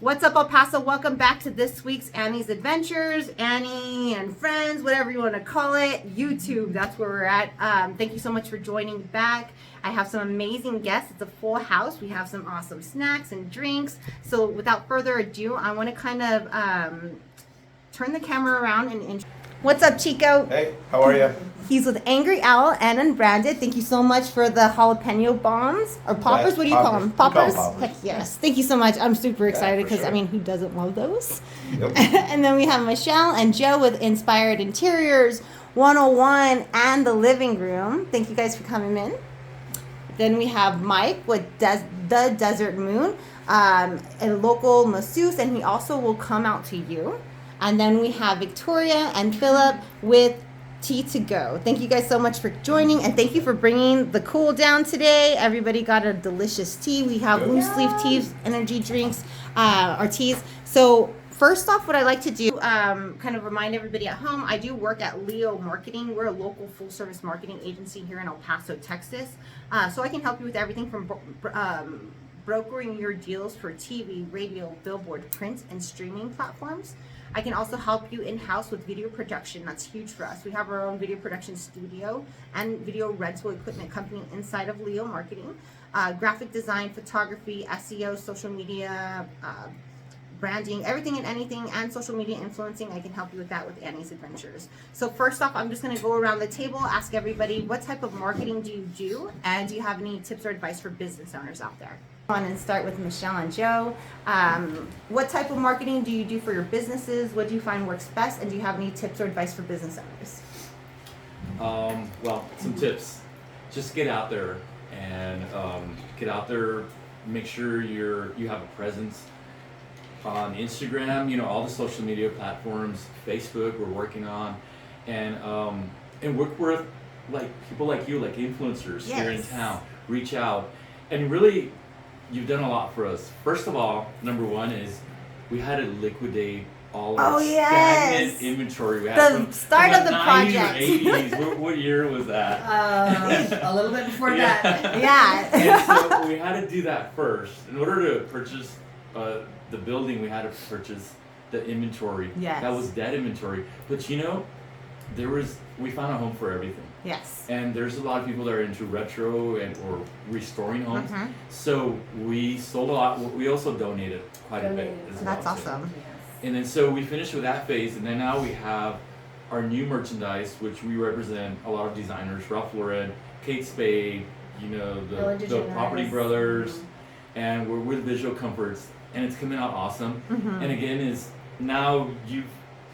What's up, El Paso? Welcome back to this week's Annie's Adventures, Annie and Friends, whatever you want to call it. YouTube, that's where we're at. Thank you so much for joining back. I have some amazing guests. It's a full house. We have some awesome snacks and drinks. So without further ado, I want to kind of turn the camera around and what's up, Chico? Hey, how are you? He's with Angry Owl and Unbranded. Thank you so much for the jalapeno bombs or poppers. What do you call them? Poppers? Heck yes. Thank you so much. I'm super excited because, I mean, who doesn't love those? Yep. And then we have Michelle and Joe with Inspired Interiors 101 and the Livingroom. Thank you guys for coming in. Then we have Myke with the Desert Moon, a local masseuse, and he also will come out to you. And then we have Victoria and Philip with Tea2Go. Thank you guys so much for joining, and thank you for bringing the cool down today. Everybody got a delicious tea. We have loose leaf teas, energy drinks, or teas. So first off, what I like to do, kind of remind everybody at home, I do work at Leo Marketing. We're a local full-service marketing agency here in El Paso, Texas. So I can help you with everything from brokering your deals for TV, radio, billboard, print, and streaming platforms. I can also help you in-house with video production. That's huge for us. We have our own video production studio and video rental equipment company inside of Leo Marketing. Graphic design, photography, SEO, social media, branding, everything and anything, and social media influencing. I can help you with that with Annie's Adventures. So first off, I'm just going to go around the table, ask everybody, what type of marketing do you do? And do you have any tips or advice for business owners out there? And start with Michelle and Joe. What type of marketing do you do for your businesses? What do you find works best? And do you have any tips or advice for business owners? Well, some tips. Just get out there and make sure you have a presence on Instagram. You know, all the social media platforms, Facebook. We're working on, and work with like people like you, like influencers here in town. Reach out and really. You've done a lot for us. First of all, number one is we had to liquidate all our stagnant inventory. We had the start of the project. 80s. What year was that? A little bit before that. Yeah. And so we had to do that first. In order to purchase the building, we had to purchase the inventory. Yes. That was dead inventory. But you know, we found a home for everything. Yes. And there's a lot of people that are into retro or restoring homes. Mm-hmm. So we sold a lot. We also donated quite a bit as well. That's awesome. Yes. And then so we finished with that phase, and then now we have our new merchandise, which we represent a lot of designers: Ralph Lauren, Kate Spade, you know, the Property Brothers, and we're with Visual Comforts, and it's coming out awesome. Mm-hmm. And again,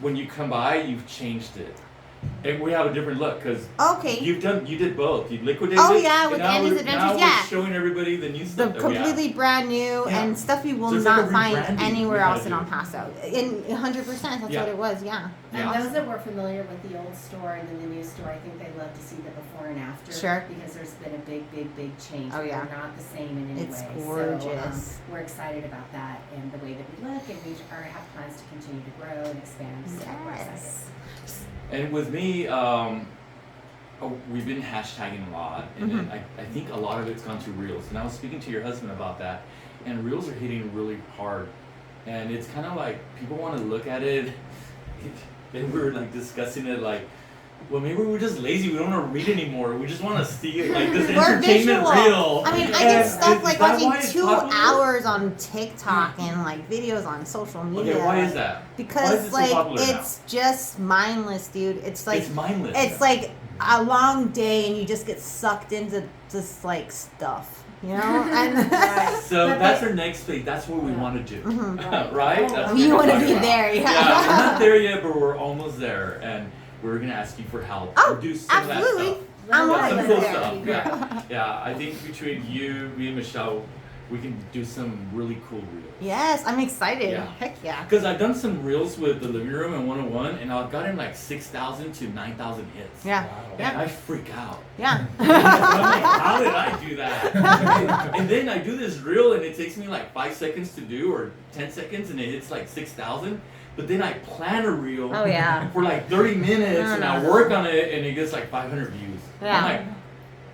when you come by, you've changed it. And we have a different look because you did both. You liquidated. Oh yeah, with Annie's Adventures, we're showing everybody the new stuff. The completely brand new and stuff you will not find anywhere else in El Paso. In 100%, that's what it was. Yeah. And those that were familiar with the old store and then the new store, I think they'd love to see the before and after. Sure. Because there's been a big change. Oh yeah. They're not the same in any way. It's gorgeous. So we're excited about that and the way that we look, and we have plans to continue to grow and expand. So we're excited. And with me, we've been hashtagging a lot, and then I think a lot of it's gone to Reels. And I was speaking to your husband about that, and Reels are hitting really hard. And it's kind of like people want to look at it, and we were like discussing it like, well, maybe we're just lazy. We don't want to read anymore. We just want to see it like this entertainment reel. I mean, I get stuff like watching 2 hours on TikTok and like videos on social media. Okay, why is that? Because like it's just mindless, dude. It's like it's mindless. It's like a long day and you just get sucked into this like stuff. You know, and so that's our next thing. That's what we want to do, right? That's you want to be there, yeah. We're not there yet, but we're almost there, and we're gonna ask you for help. Oh, do some absolutely. Of that stuff. I'm some cool there. stuff. Yeah. I think between you, me, and Michelle, we can do some really cool reels. Yes, I'm excited. Yeah. Heck yeah. Because I've done some reels with the Livingroom and 101, and I've gotten like 6,000 to 9,000 hits. Yeah. Wow. And yeah. I freak out. Yeah. I'm like, how did I do that? And then I do this reel, and it takes me like 5 seconds to do, or 10 seconds, and it hits like 6,000. But then I plan a reel for like 30 minutes, and I work on it, and it gets like 500 views. Yeah. I'm like,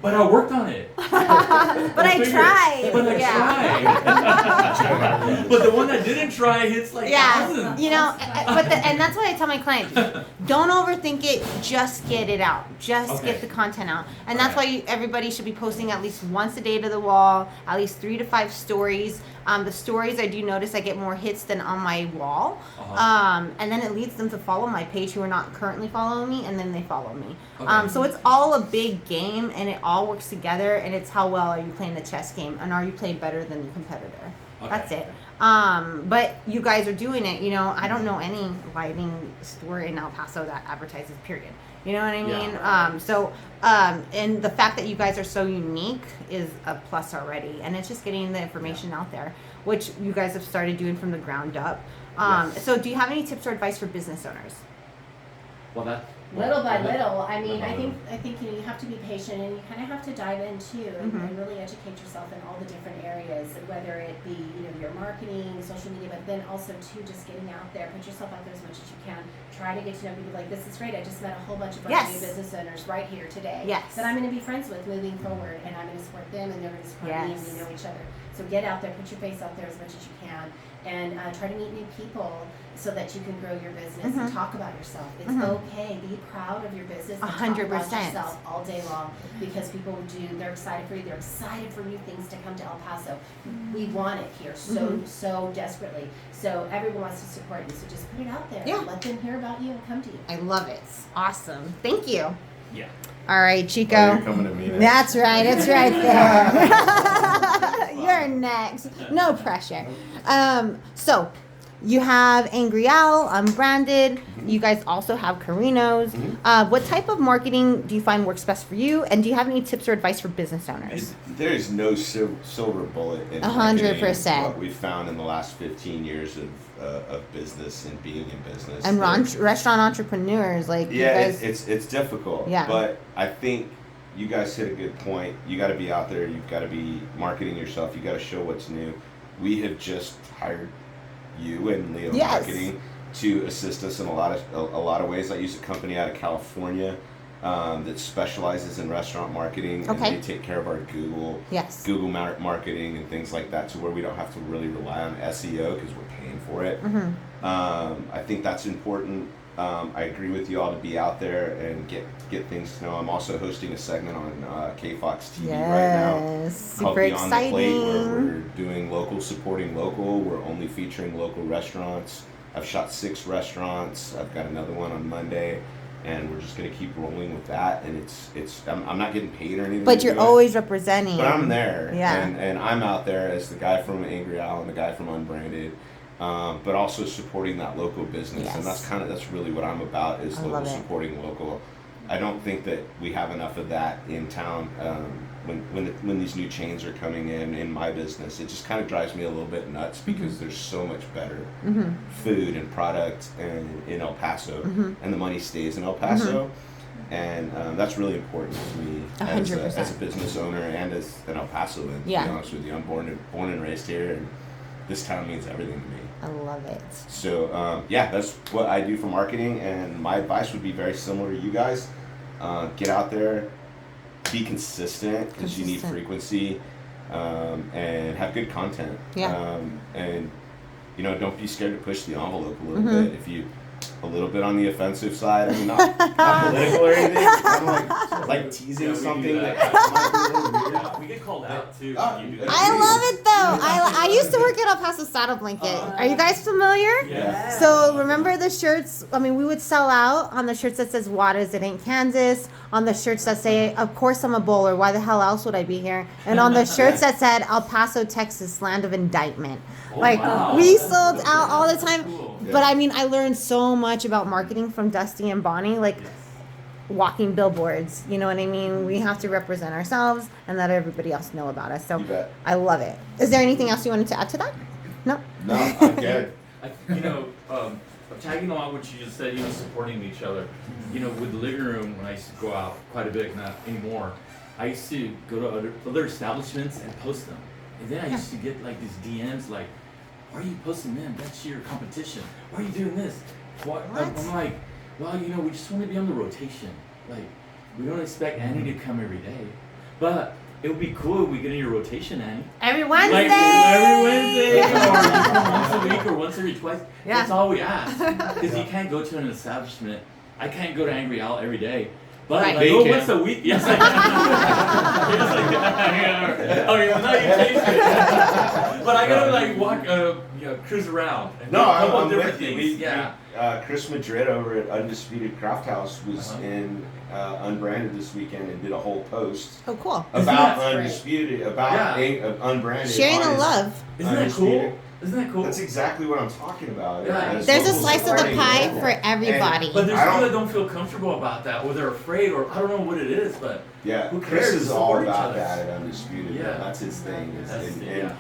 But I worked on it. But I tried. But I tried. But the one that didn't try hits like thousands. You know, and that's what I tell my clients. Don't overthink it. Just get it out. Just get the content out. And that's why everybody should be posting at least once a day to the wall, at least 3 to 5 stories. The stories, I do notice I get more hits than on my wall. And then it leads them to follow my page who are not currently following me, and then they follow me. So it's all a big game, and it all works together, and it's how well are you playing the chess game, and are you playing better than your competitor. That's it. But you guys are doing it. You know, I don't know any lighting store in El Paso that advertises, period. You know what I mean? And the fact that you guys are so unique is a plus already. And it's just getting the information out there, which you guys have started doing from the ground up. So do you have any tips or advice for business owners? Little by little. I mean, I think you know, you have to be patient, and you kind of have to dive in too, and really educate yourself in all the different areas, whether it be, you know, your marketing, social media, but then also too just getting out there, put yourself out there as much as you can. Try to get to know people. Like, this is great. I just met a whole bunch of brand new business owners right here today that I'm going to be friends with moving forward, and I'm going to support them, and they're going to support me, and we know each other. So get out there, put your face out there as much as you can, and try to meet new people so that you can grow your business and talk about yourself. It's okay. Be proud of your business and 100%. Talk about yourself all day long, because people they're excited for you. They're excited for new things to come to El Paso. We want it here so desperately. So everyone wants to support you. So just put it out there. Let them hear about you and come to you. I love it. Awesome. Thank you. Yeah. All right, Chico. Oh, you're coming to me next. That's right. It's right there. You're next. No pressure. So you have Angry Owl, Unbranded. You guys also have Carinos. What type of marketing do you find works best for you? And do you have any tips or advice for business owners? There's no silver bullet in 100%. What we've found in the last 15 years of business and being in business. And restaurant entrepreneurs, like you guys, it's difficult. Yeah. But I think you guys hit a good point. You got to be out there. You've got to be marketing yourself. You got to show what's new. We have just hired you and Leo Marketing to assist us in a lot of ways. I use a company out of California that specializes in restaurant marketing, and they take care of our Google marketing and things like that, to where we don't have to really rely on SEO because we're paying for it. I think that's important. I agree with you all to be out there and get things to know. I'm also hosting a segment on KFOX TV right now. Super exciting. Beyond the Plate, where we're doing local, supporting local. We're only featuring local restaurants. I've shot 6 restaurants. I've got another one on Monday, and we're just gonna keep rolling with that. And I'm not getting paid or anything. But you're always representing. But I'm there. And I'm out there as the guy from Angry Owl and the guy from Unbranded. But also supporting that local business, and that's really what I'm about, is local, supporting local. I don't think that we have enough of that in town. When these new chains are coming in my business, it just kind of drives me a little bit nuts, because there's so much better food and product in El Paso, and the money stays in El Paso. And that's really important to me as a business owner and as an El Pasoan. To be honest with you, I'm born and raised here, and this town means everything to me. I love it. So, that's what I do for marketing, and my advice would be very similar to you guys. Get out there, be consistent, because you need frequency, and have good content. And, don't be scared to push the envelope a little bit. If you a little bit on the offensive side, I mean, not political or anything, kind of like teasing something that we get called out too. I love it though. I used to work at El Paso Saddle Blanket. Are you guys familiar? Yes. So remember the shirts? I mean, we would sell out on the shirts that says "Juarez, it ain't Kansas." On the shirts that say, "Of course I'm a bowler. Why the hell else would I be here?" And on the shirts that said "El Paso, Texas, land of indictment." We sold out all the time. Cool. But I mean, I learned so much about marketing from Dusty and Bonnie, walking billboards. You know what I mean? We have to represent ourselves and let everybody else know about us. So I love it. Is there anything else you wanted to add to that? No? No, I'm good. Tagging along what you just said, supporting each other. With the Livingroom, when I used to go out quite a bit, not anymore, I used to go to other establishments and post them. And then I used to get these DMs why are you posting them? That's your competition. Why are you doing this? I'm like, well, we just want to be on the rotation. We don't expect Annie to come every day. But it would be cool if we get in your rotation, Annie. Every Wednesday. Like every Wednesday, or once a week, or once every twice. Yeah. That's all we ask. Because you can't go to an establishment. I can't go to Angry Al every day. But Right. like, go once a week. Yes, I can. Yes, I can. I mean, well, now you taste it. But I gotta like walk, cruise around. And No, do a couple I'm of different with you. things. Yeah. Chris Madrid over at Undisputed Craft House was in Unbranded this weekend and did a whole post Oh, cool. about That's Undisputed, about Unbranded. Sharing the on his love. Isn't that Undisputed. cool? Isn't that cool? That's exactly what I'm talking about. Yeah. It's There's a local slice of the supporting pie local. for everybody. But there's I people don't- that don't feel comfortable about that, or they're afraid, or I don't know what it is, but Yeah, who Chris cares? is We all support each about other. that at Undisputed. Yeah. That's his thing. That's, And yeah.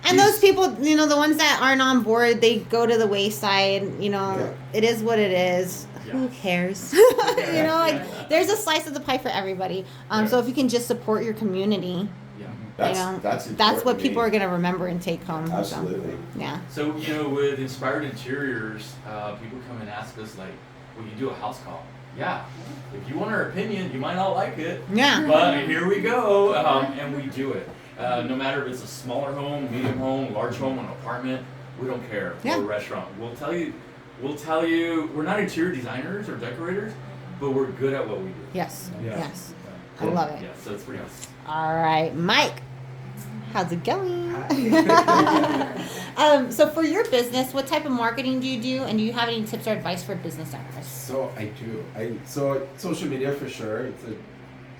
And those people, the ones that aren't on board, they go to the wayside. Yeah. It is what it is. Yeah. Who cares? Yeah. There's a slice of the pie for everybody. So if you can just support your community, Yeah. That's that's what important people to are me. going to remember and take home. So, Absolutely. yeah. So, with Inspired Interiors, people come and ask us, like, will you do a house call? Yeah. If you want our opinion, you might not like it, Yeah. but here we go, and we do it. No matter if it's a smaller home, medium home, large home, an apartment, we don't care. Yeah. Or a restaurant. We'll tell you, we're not interior designers or decorators, but we're good at what we do. Yes. Yeah. Yes. I love it. Yeah, so it's pretty awesome. All right, Myke. How's it going? So for your business, what type of marketing do you do, and do you have any tips or advice for business owners? So I do. So social media for sure.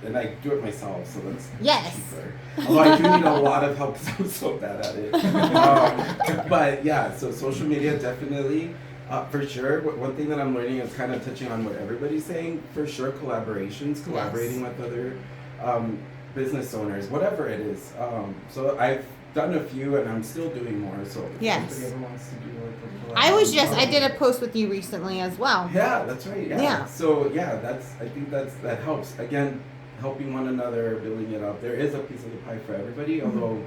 And I do it myself, so that's Yes. cheaper. Although I do need a lot of help because I'm so bad at it. But yeah, so social media definitely. For sure, one thing that I'm learning is kind of touching on what everybody's saying. For sure, collaborating with other business owners, whatever it is. So I've done a few, and I'm still doing more. So if Yes. anybody ever wants to do like a collab, I did a post with you recently as well. Yeah, that's right. Yeah. Yeah. So yeah, I think that helps. Again, helping one another, building it up. There is a piece of the pie for everybody. Although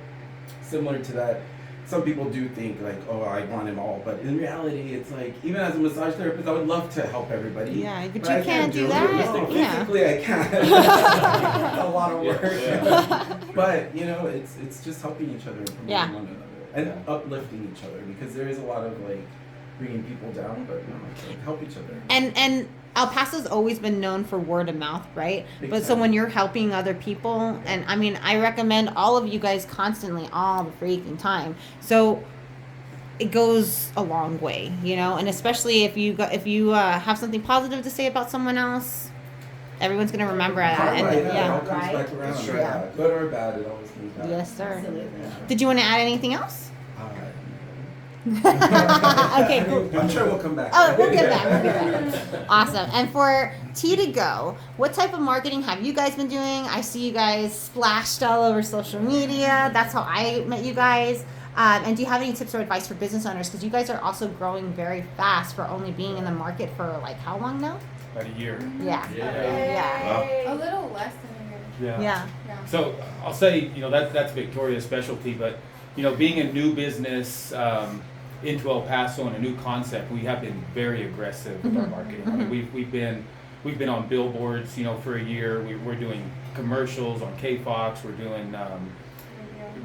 similar to that, some people do think like, oh, I want it all, but in reality, it's like even as a massage therapist, I would love to help everybody. Yeah, but I you can't do it. that. No, Yeah. physically I can't. It's a lot of work. Yeah. But it's just helping each other and promoting Yeah. one another and uplifting each other, because there is a lot of like bringing people down, but like, help each other. And El Paso's always been known for word of mouth, right? Big But so time. when you're helping other people, and I mean, I recommend all of you guys constantly, all the freaking time. So it goes a long way, and especially if you have something positive to say about someone else, everyone's gonna remember that. Karma, And it all comes Right. back around. That's right. Yeah. Good or bad, it always comes back. Yes, sir. Absolutely. Did you want to add anything else? Alright. Okay, cool. I'm sure we'll come back. Oh, we'll get back. Awesome. And for Tea2Go, what type of marketing have you guys been doing? I see you guys splashed all over social media. That's how I met you guys. And do you have any tips or advice for business owners? Because you guys are also growing very fast for only being in the market for like how long now? About a year. Yeah. Yeah. A little less than a year. Yeah. Yeah. So I'll say, that's Victoria's specialty, but being a new business into El Paso and a new concept, we have been very aggressive with our marketing. I mean, we've been on billboards, for a year. We're doing commercials on KFOX. We're doing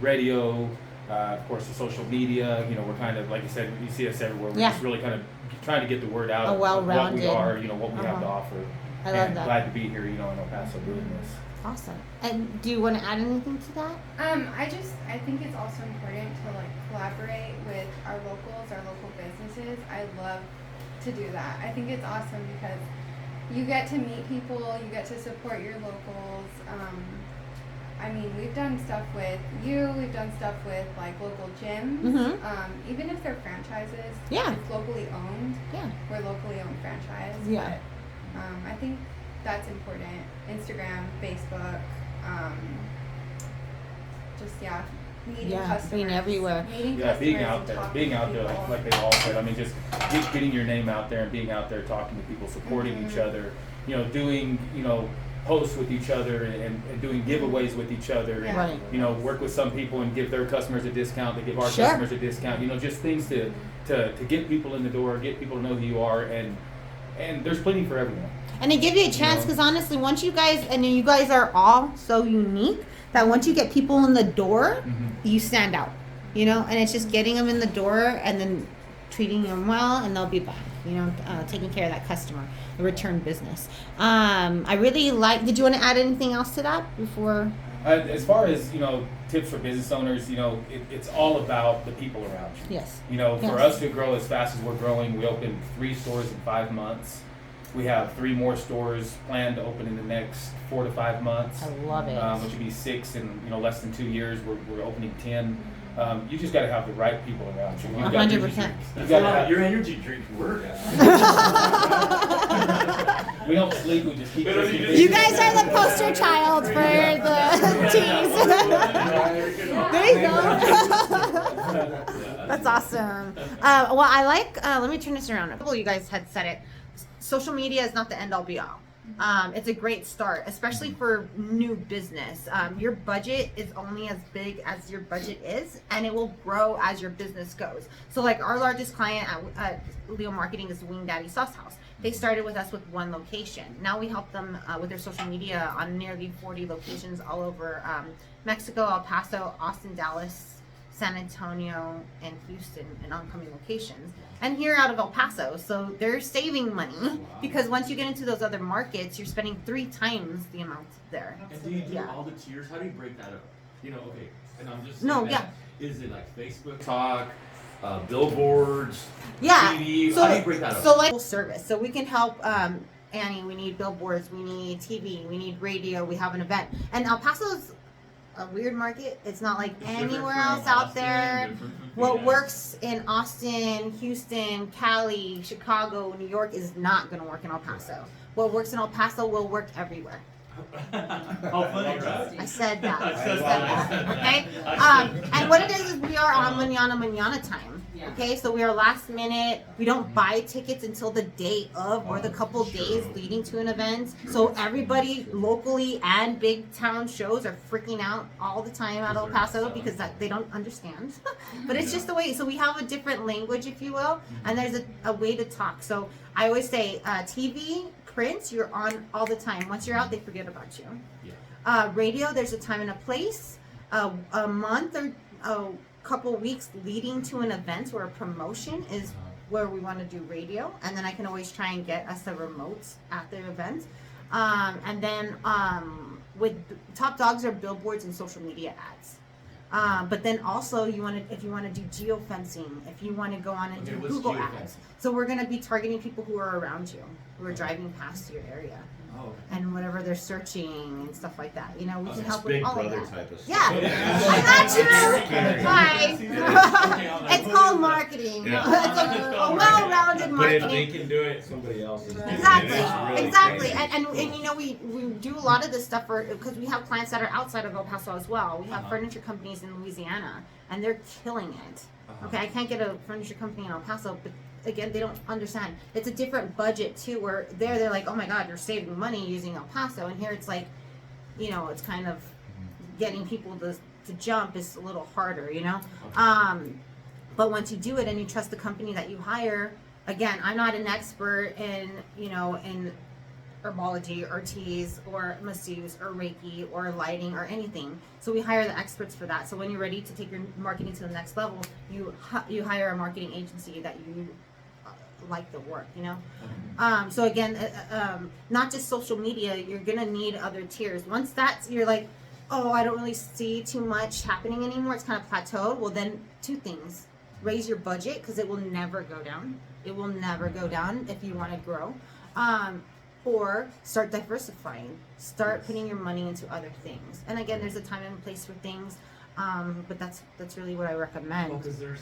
radio, of course, the social media. We're kind of, like you said, you see us everywhere. We're Yeah. just really kind of trying to get the word out A of what we well-rounded. are, what we have to Uh-huh. offer. I love and that. glad to be here, in El Paso doing this. Awesome. And do you want to add anything to that? I think it's also important to collaborate with our local businesses. I love to do that. I think it's awesome because you get to meet people, you get to support your locals. We've done stuff with you, we've done stuff with local gyms. Mm-hmm. Even if they're franchises, Yeah. it's locally owned. Yeah. We're locally owned franchise. Yeah. But, I think that's important. Instagram, Facebook, meeting customers. being everywhere. Meeting Yeah, being customers out and there, talking being to out there, people. like they all said. Just getting your name out there and being out there talking to people, supporting each other. Doing posts with each other and doing giveaways with each other. Yeah. Right. Work with some people and give their customers a discount. They give our Sure. customers a discount. Just things to get people in the door, get people to know who you are, and there's plenty for everyone. And they give you a chance because honestly, once you guys, and you guys are all so unique that once you get people in the door, you stand out, you know, and it's just getting them in the door and then treating them well, and they'll be back, you know, taking care of that customer, the return business. I really like, did you want to add anything else to that before? As far as, you know, tips for business owners, you know, it's all about the people around you. Yes. You know, for us to grow as fast as we're growing, we opened 3 stores in 5 months. We have 3 more stores planned to open in the next 4 to 5 months. I love it. Which would be 6 in, you know, less than 2 years. We're opening 10. You just got to have the right people around you. 100%. Your energy drinks work. We don't sleep. We just keep drinking. You guys are the poster child for the teas. There you go. That's awesome. Well, I like. Let me turn this around. A couple of you guys had said it. Social media is not the end all be all. It's a great start, especially for new business. Your budget is only as big as your budget is, and it will grow as your business goes. So like our largest client at Leo Marketing is Wing Daddy Sauce House. They started with us with 1 location. Now we help them with their social media on nearly 40 locations all over Mexico, El Paso, Austin, Dallas, San Antonio, and Houston, and oncoming locations. And here out of El Paso, so they're saving money because once you get into those other markets, you're spending 3 times the amount there. And do you do all the tiers? How do you break that up? You know, okay, and I'm just is it like Facebook Talk, billboards, TV? So, how do you break that up? So like full service. So we can help Annie, we need billboards, we need TV, we need radio, we have an event. And El Paso's a weird market. It's not like anywhere else out there. What works in Austin, Houston, Cali, Chicago, New York is not going to work in El Paso. What works in El Paso will work everywhere. How funny, right? I said that. Okay? And what it is we are on manana time. Okay, so we are last minute. We don't buy tickets until the day of or the couple days leading to an event. So everybody locally and big town shows are freaking out all the time out of El Paso because they don't understand. But it's just the way. So we have a different language, if you will, and there's a way to talk. So I always say TV, print, you're on all the time. Once you're out, they forget about you. Radio, there's a time and a place. A month or a couple weeks leading to an event or a promotion is where we want to do radio, and then I can always try and get us the remotes at the event. And then with top dogs are billboards and social media ads. But then also if you want to do geofencing, if you want to go on and do Google ads. So we're going to be targeting people who are around you, who are driving past your area. And whatever they're searching and stuff like that, you know, we can help with all of that. Type of stuff. Yeah, I got you. Hi. It's called marketing. It's a well-rounded marketing. But if they can do it, somebody else is doing it. Exactly. And you know, we do a lot of this stuff because we have clients that are outside of El Paso as well. We have furniture companies in Louisiana, and they're killing it. Okay, I can't get a furniture company in El Paso, but again, they don't understand. It's a different budget too, where they're like, oh my God, you're saving money using El Paso, and here it's like, you know, it's kind of getting people to jump is a little harder, you know. But once you do it and you trust the company that you hire, again, I'm not an expert in, you know, in herbology or teas or masseuse or Reiki or lighting or anything. So we hire the experts for that. So when you're ready to take your marketing to the next level, you hire a marketing agency that you like the work, you know. So again, not just social media, you're gonna need other tiers. Once you're like, oh, I don't really see too much happening anymore, it's kind of plateaued. Well, then 2 things: raise your budget, because it will never go down. It will never go down if you want to grow. Or start diversifying. Start putting your money into other things. And again, there's a time and place for things. But that's really what I recommend. Well, because there's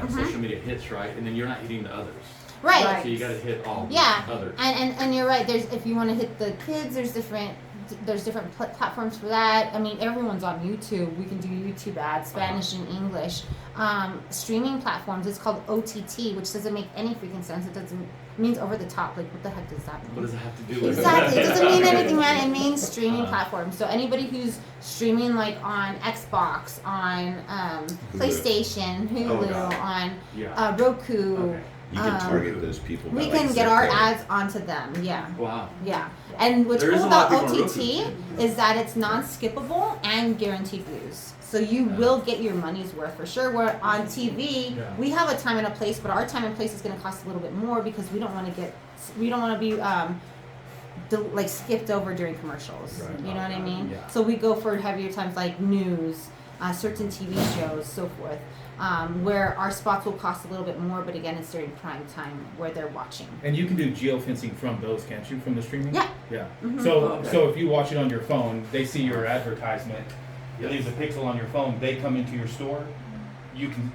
social media hits, right? And then you're not hitting the others. Right. So you got to hit all the others. And you're right. There's, if you want to hit the kids, there's different platforms for that. I mean, everyone's on YouTube. We can do YouTube ads, Spanish and English. Streaming platforms. It's called OTT, which doesn't make any freaking sense. It means over the top. Like, what the heck does that mean? What does it have to do with Exactly. It doesn't mean anything, man. It means streaming platforms. So anybody who's streaming like on Xbox, on PlayStation, Hulu, on Roku, You can target those people. We by, can like, get our zip code. ads onto them. Yeah. Wow. Yeah. And what's There is cool a lot about of people OTT on is that it's non-skippable and guaranteed views. So you will get your money's worth for sure. Where on TV, we have a time and a place, but our time and place is going to cost a little bit more because we don't want to be like skipped over during commercials. Right. You know what I mean? Yeah. So we go for heavier times like news, certain TV shows, so forth. Where our spots will cost a little bit more, but again, it's during prime time where they're watching. And you can do geofencing from those, can't you? From the streaming? Yeah. Yeah. Mhm. So if you watch it on your phone, they see your advertisement. It leaves a pixel on your phone. They come into your store.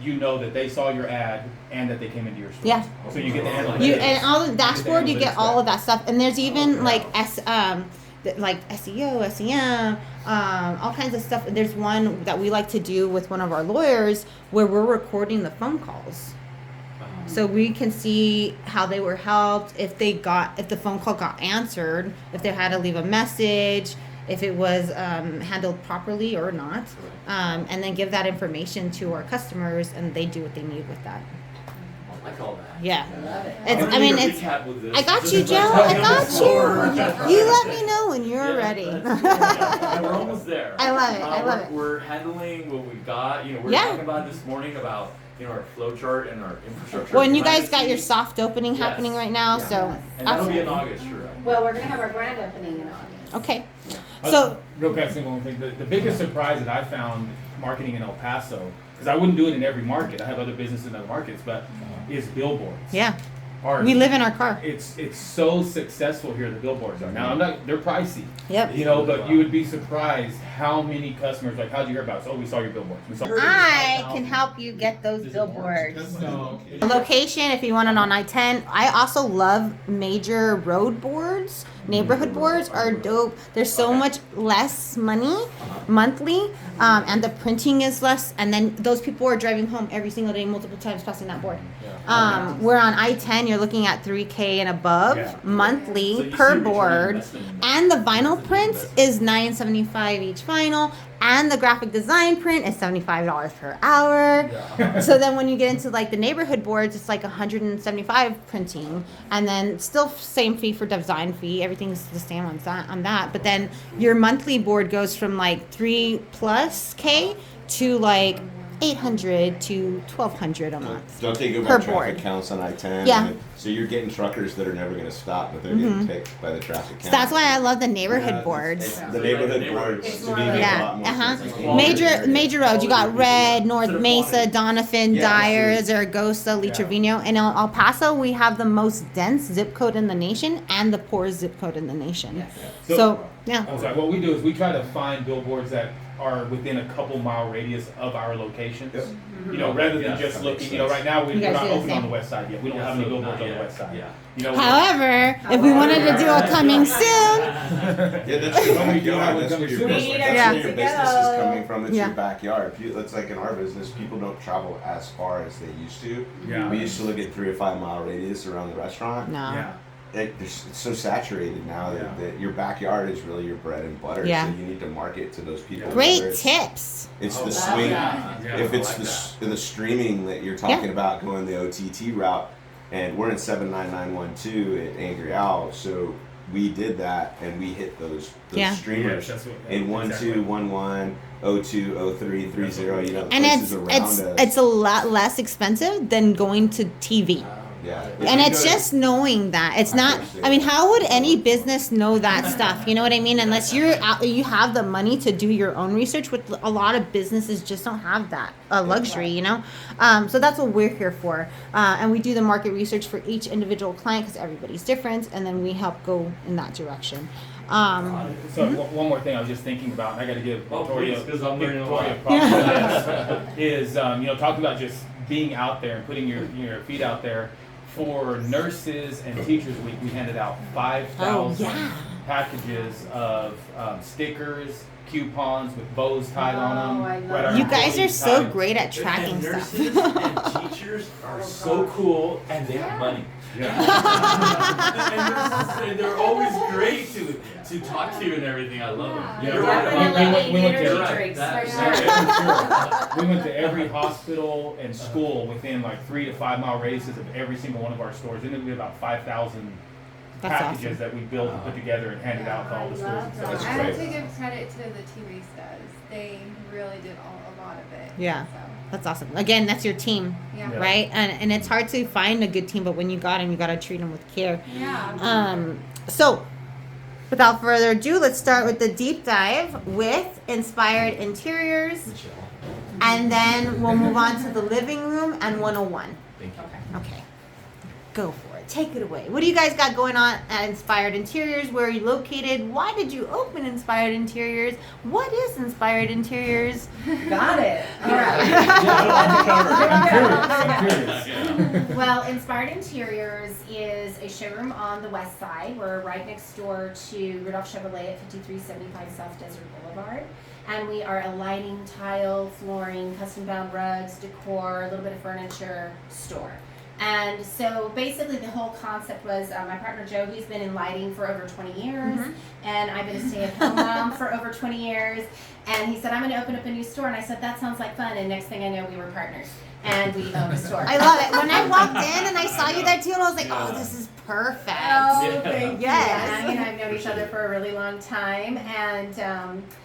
You know that they saw your ad and that they came into your store. Yeah. So you get the analytics. And all the dashboard, you get all of that stuff. And there's even like like SEO, SEM, all kinds of stuff. There's one that we like to do with one of our lawyers where we're recording the phone calls. So we can see how they were helped, if the phone call got answered, if they had to leave a message, if it was handled properly or not, and then give that information to our customers, and they do what they need with that. I like all that. Yeah. I love it. I got you, Joe. I got you. You let me know when you're ready. We're almost there. I love it. I love it. We're handling what we've got. We're Yeah. talking about this morning about our flow chart and our infrastructure. Well, and you guys behind got the your scenes. soft opening Yes. happening right now, Yeah. so And that'll be in absolutely. August, sure. Well, we're gonna have our grand opening in August. Okay. So Real quick, single thing. The biggest surprise that I found marketing in El Paso, because I wouldn't do it in every market. I have other businesses in other markets, but is billboards. yeah, Ours- we live in our car. It's so successful here. The billboards are now. They're pricey. Yep. But you would be surprised how many customers like, how'd you hear about us? Oh, we saw your billboards. We saw. I can help you get those billboards. Location, if you want it on I-10. I also love major road boards. Neighborhood boards are dope. There's so much less money monthly, and the printing is less. And then those people are driving home every single day, multiple times passing that board. We're on I-10. You're looking at $3K and above monthly So you per see return on board. investment. And the vinyl print is $9.75 each vinyl, and the graphic design print is $75 per hour. So then when you get into like the neighborhood boards, it's like $175 printing, and then still same fee for design fee. Everything's the same on that. But then your monthly board goes from like 3+ K to like 800 to 1,200 a month. Don't they go by Per traffic board. counts on I-10? Yeah. So you're getting truckers that are never going to stop, but they're getting picked by the traffic count. So that's why I love the neighborhood It's- boards. The neighborhood boards It's to more me like- make a Yeah, lot more sense. It's Major roads. You got Red, North Mesa, Donovan, Yeah, Dyer, that's Zaragoza, Lee Trevino. And in El Paso, we have the most dense zip code in the nation and the poorest zip code in the nation. So, yeah. I'm sorry. What we do is we try to find billboards that are within a couple mile radius of our locations. Yep. Rather than Yes, just that looking. makes sense. Right now You we're guys not do the open on same. the west side yet. We don't Yeah, have any so billboards not on the yet. west side. Yeah. However, if we wanted to do a coming soon, Yeah, that's your When we do backyard. have That's one where your coming business, soon. that's Yeah. where your business is Tea2Go. coming from. It's Yeah. your backyard. It's like in our business, people don't travel as far as they used to. Yeah. We used to look at 3 or 5 mile radius around the restaurant. no. Yeah. It's so saturated now that your backyard is really your bread and butter. Yeah. So you need to market to those people. Great whether it's- tips. It's Oh, the wow. swing. Yeah. If I it's like the streaming that you're talking about, going the OTT route, and we're in 79912 at Angry Owl, so we did that and we hit those Yeah. streamers Yes, that's what- in 1211, 02, 03, 30. You know, And places around us. it's a lot less expensive than going to TV. Yeah. And it's just knowing that it's not. I mean, how would any business know that stuff? You know what I mean? Unless you have the money to do your own research. Which a lot of businesses just don't have that luxury. You know, so that's what we're here for. And we do the market research for each individual client because everybody's different, and then we help go in that direction. So one more thing I was just thinking about, and I got to give Oh, Victoria, please, 'cause I'm learning a lot. props on this, is talking about just being out there and putting your feet out there. For nurses and teachers week, we handed out 5,000 packages of stickers, coupons with bows tied on I them. love You that. guys are so great at tracking and stuff. nurses and teachers are so cool, and they have money. and they're always great to talk to you and everything. I love them. Yeah. You're right about Definitely We went to- energy Right. drinks, That- for that- sure. We went to every hospital and school within like 3 to 5 mile radiuses of every single one of our stores. And we had about 5,000 That's packages awesome. that we built and put together and handed out to all the schools. And I stuff. That's I have great. to give credit to the T-Baristas. They really did a lot of it. Yeah. So, That's awesome. Again, that's your team, yeah. Yeah. right? And it's hard to find a good team, but when you got them, you got to treat them with care. Yeah. So, without further ado, let's start with the deep dive with inspired interiors, Michelle, and then we'll move on to the living room and 101. thank you. Okay, go for it. Take it away. What do you guys got going on at Inspired Interiors? Where are you located? Why did you open Inspired Interiors? What is Inspired Interiors? Got it. All I'm curious. Well, Inspired Interiors is a showroom on the west side. We're right next door to Rudolph Chevrolet at 5375 South Desert Boulevard. And we are a lighting, tile, flooring, custom-bound rugs, decor, a little bit of furniture store. And so basically the whole concept was my partner Joe, he's been in lighting for over 20 years, and I've been a stay-at-home mom for over 20 years. And he said, I'm going to open up a new store. And I said, that sounds like fun. And next thing I know, we were partners. And we owned a store. I love it. When I walked in and I saw you there too, I was like, oh, this is perfect. Oh, thank you. Yes. And Annie and I have known each other for a really long time. And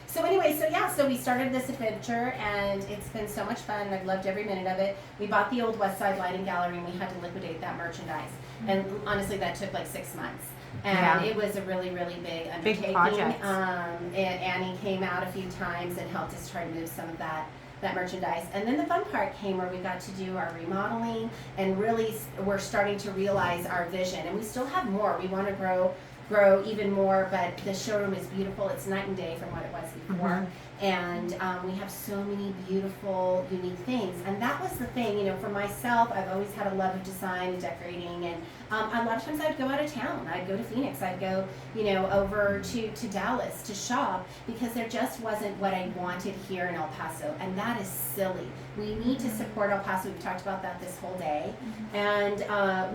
so anyway, so we started this adventure, and it's been so much fun. I've loved every minute of it. We bought the old West Side Lighting Gallery, and we had to liquidate that merchandise. And honestly, that took like 6 months. And Yeah. it was a really, really big undertaking. project. And Annie came out a few times and helped us try to move some of that merchandise. And then the fun part came where we got to do our remodeling, and really we're starting to realize our vision. And we still have more. We want to grow even more, but the showroom is beautiful. It's night and day from what it was before. And we have so many beautiful, unique things. And that was the thing, you know, for myself, I've always had a love of design and decorating. And a lot of times I'd go out of town. I'd go to Phoenix. I'd go, you know, over to Dallas to shop, because there just wasn't what I wanted here in El Paso. And that is silly. We need to support El Paso. We've talked about that this whole day. And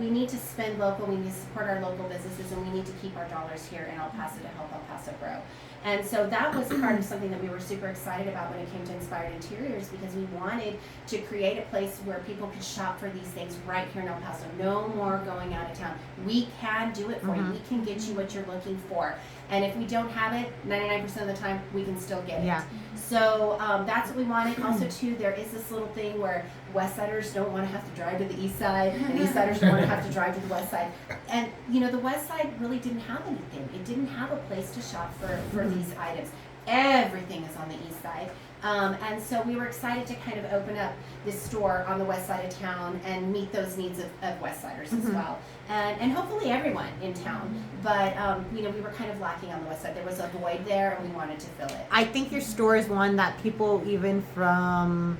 we need to spend local. We need to support our local businesses, and we need to keep our dollars here in El Paso to help El Paso grow. And so that was part of something that we were super excited about when it came to Inspired Interiors, because we wanted to create a place where people could shop for these things right here in El Paso. No more going out of town. We can do it for you. We can get you what you're looking for. And if we don't have it, 99% of the time, we can still get it. Yeah. So that's what we wanted. Also, too, there is this little thing where West Siders don't want to have to drive to the East Side, and East Siders don't want to have to drive to the West Side. And, you know, the West Side really didn't have anything. It didn't have a place to shop for these items. Everything is on the East Side. And so we were excited to kind of open up this store on the west side of town and meet those needs of West Siders as well. And hopefully everyone in town. But, you know, we were kind of lacking on the west side. There was a void there, and we wanted to fill it. I think your store is one that people even from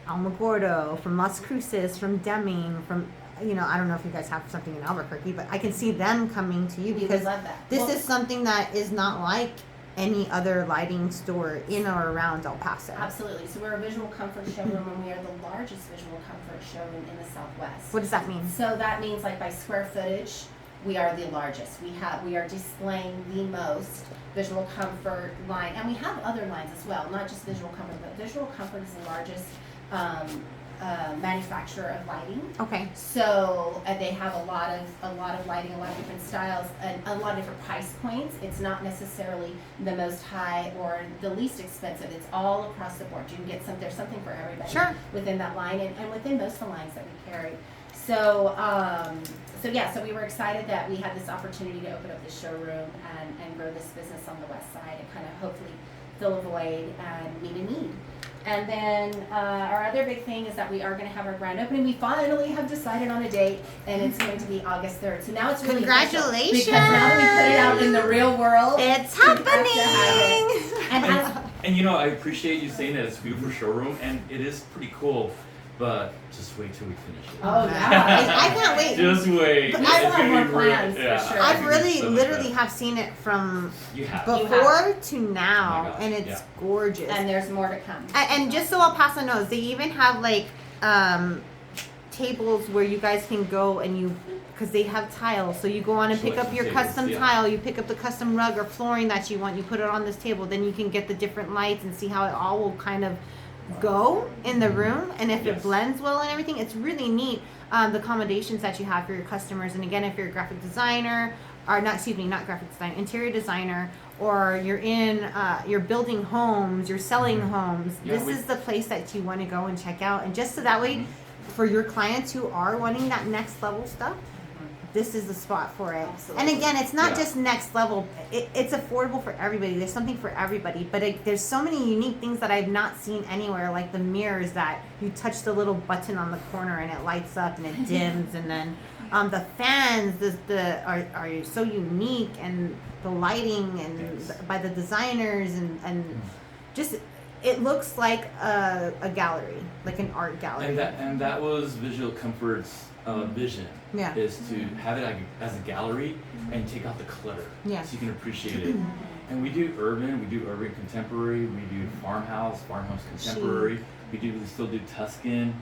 Alamogordo, from Las Cruces, from Deming, from, you know, I don't know if you guys have something in Albuquerque, but I can see them coming to you We because would love that. this Well, is something that is not like any other lighting store in or around El Paso. Absolutely. So we're a visual comfort showroom, and we are the largest visual comfort showroom in the Southwest. What does that mean? So that means, like, by square footage, we are the largest. We are displaying the most visual comfort line, and we have other lines as well, not just visual comfort, but visual comfort is the largest manufacturer of lighting. Okay. So they have a lot of lighting, a lot of different styles, and a lot of different price points. It's not necessarily the most high or the least expensive. It's all across the board. You can get there's something for everybody within that line, and within most of the lines that we carry. So so we were excited that we had this opportunity to open up this showroom and grow this business on the west side and kind of hopefully fill a void and meet a need. And then our other big thing is that we are going to have our grand opening. We finally have decided on a date, and it's going to be August 3rd. So now it's really official, Congratulations! because now that we put it out in the real world, It's we have to have happening! it. And as And you know, I appreciate you saying that it's a beautiful showroom, and it is pretty cool. but just wait till we finish it. Oh yeah. I can't wait. Just wait. But It's I still have gonna more be real- plans, for yeah, sure. it's I've gonna be really so much literally better. have seen it from You have. before to now, Oh my gosh, and it's yeah. gorgeous. And there's more to come. And just so El Paso knows, they even have like tables where you guys can go and because they have tiles. So you go on and pick up your Selection custom tables, yeah. tile, you pick up the custom rug or flooring that you want, you put it on this table, then you can get the different lights and see how it all will kind of go in the room, and if it Yes. blends well and everything. It's really neat, the accommodations that you have for your customers. And again, if you're a graphic designer, or not graphic design, interior designer, or you're building homes, you're selling homes, Yeah, this is the place that you want to go and check out. And just so that way, for your clients who are wanting that next level stuff, this is the spot for it. Absolutely. And again, it's not Yeah. just next level. It's affordable for everybody. There's something for everybody. But there's so many unique things that I've not seen anywhere, like the mirrors that you touch the little button on the corner and it lights up and it dims. And then the fans are so unique, and the lighting and by the designers and just it looks like a gallery, like an art gallery. And that was Visual Comfort's vision. Yeah. Is to have it as a gallery and take out the clutter. Yeah. So you can appreciate it. And we do urban contemporary, we do farmhouse contemporary, we still do Tuscan,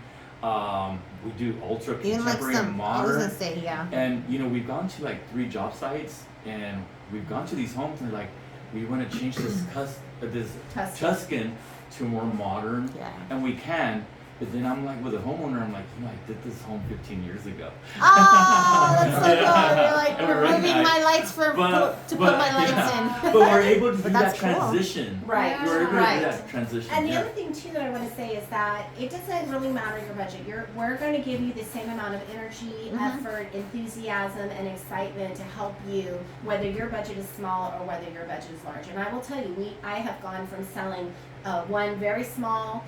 we do ultra Even like contemporary and some, I was modern. gonna say, yeah. And we've gone to like 3 job sites, and we've gone to these homes and like, we want to change this Tuscan to a more modern, Yeah. and we can. But then I'm like, with a homeowner, I'm like, I did this home 15 years ago. Oh, that's so cool. You're like, And we're we're moving running my lights to put my lights yeah. in. But we're able to do But that that's cool. transition. Right. We're able to Right. do that transition. And the yeah. other thing too that I want to say is that it doesn't really matter your budget. We're going to give you the same amount of energy, effort, enthusiasm, and excitement to help you, whether your budget is small or whether your budget is large. And I will tell you, I have gone from selling one very small,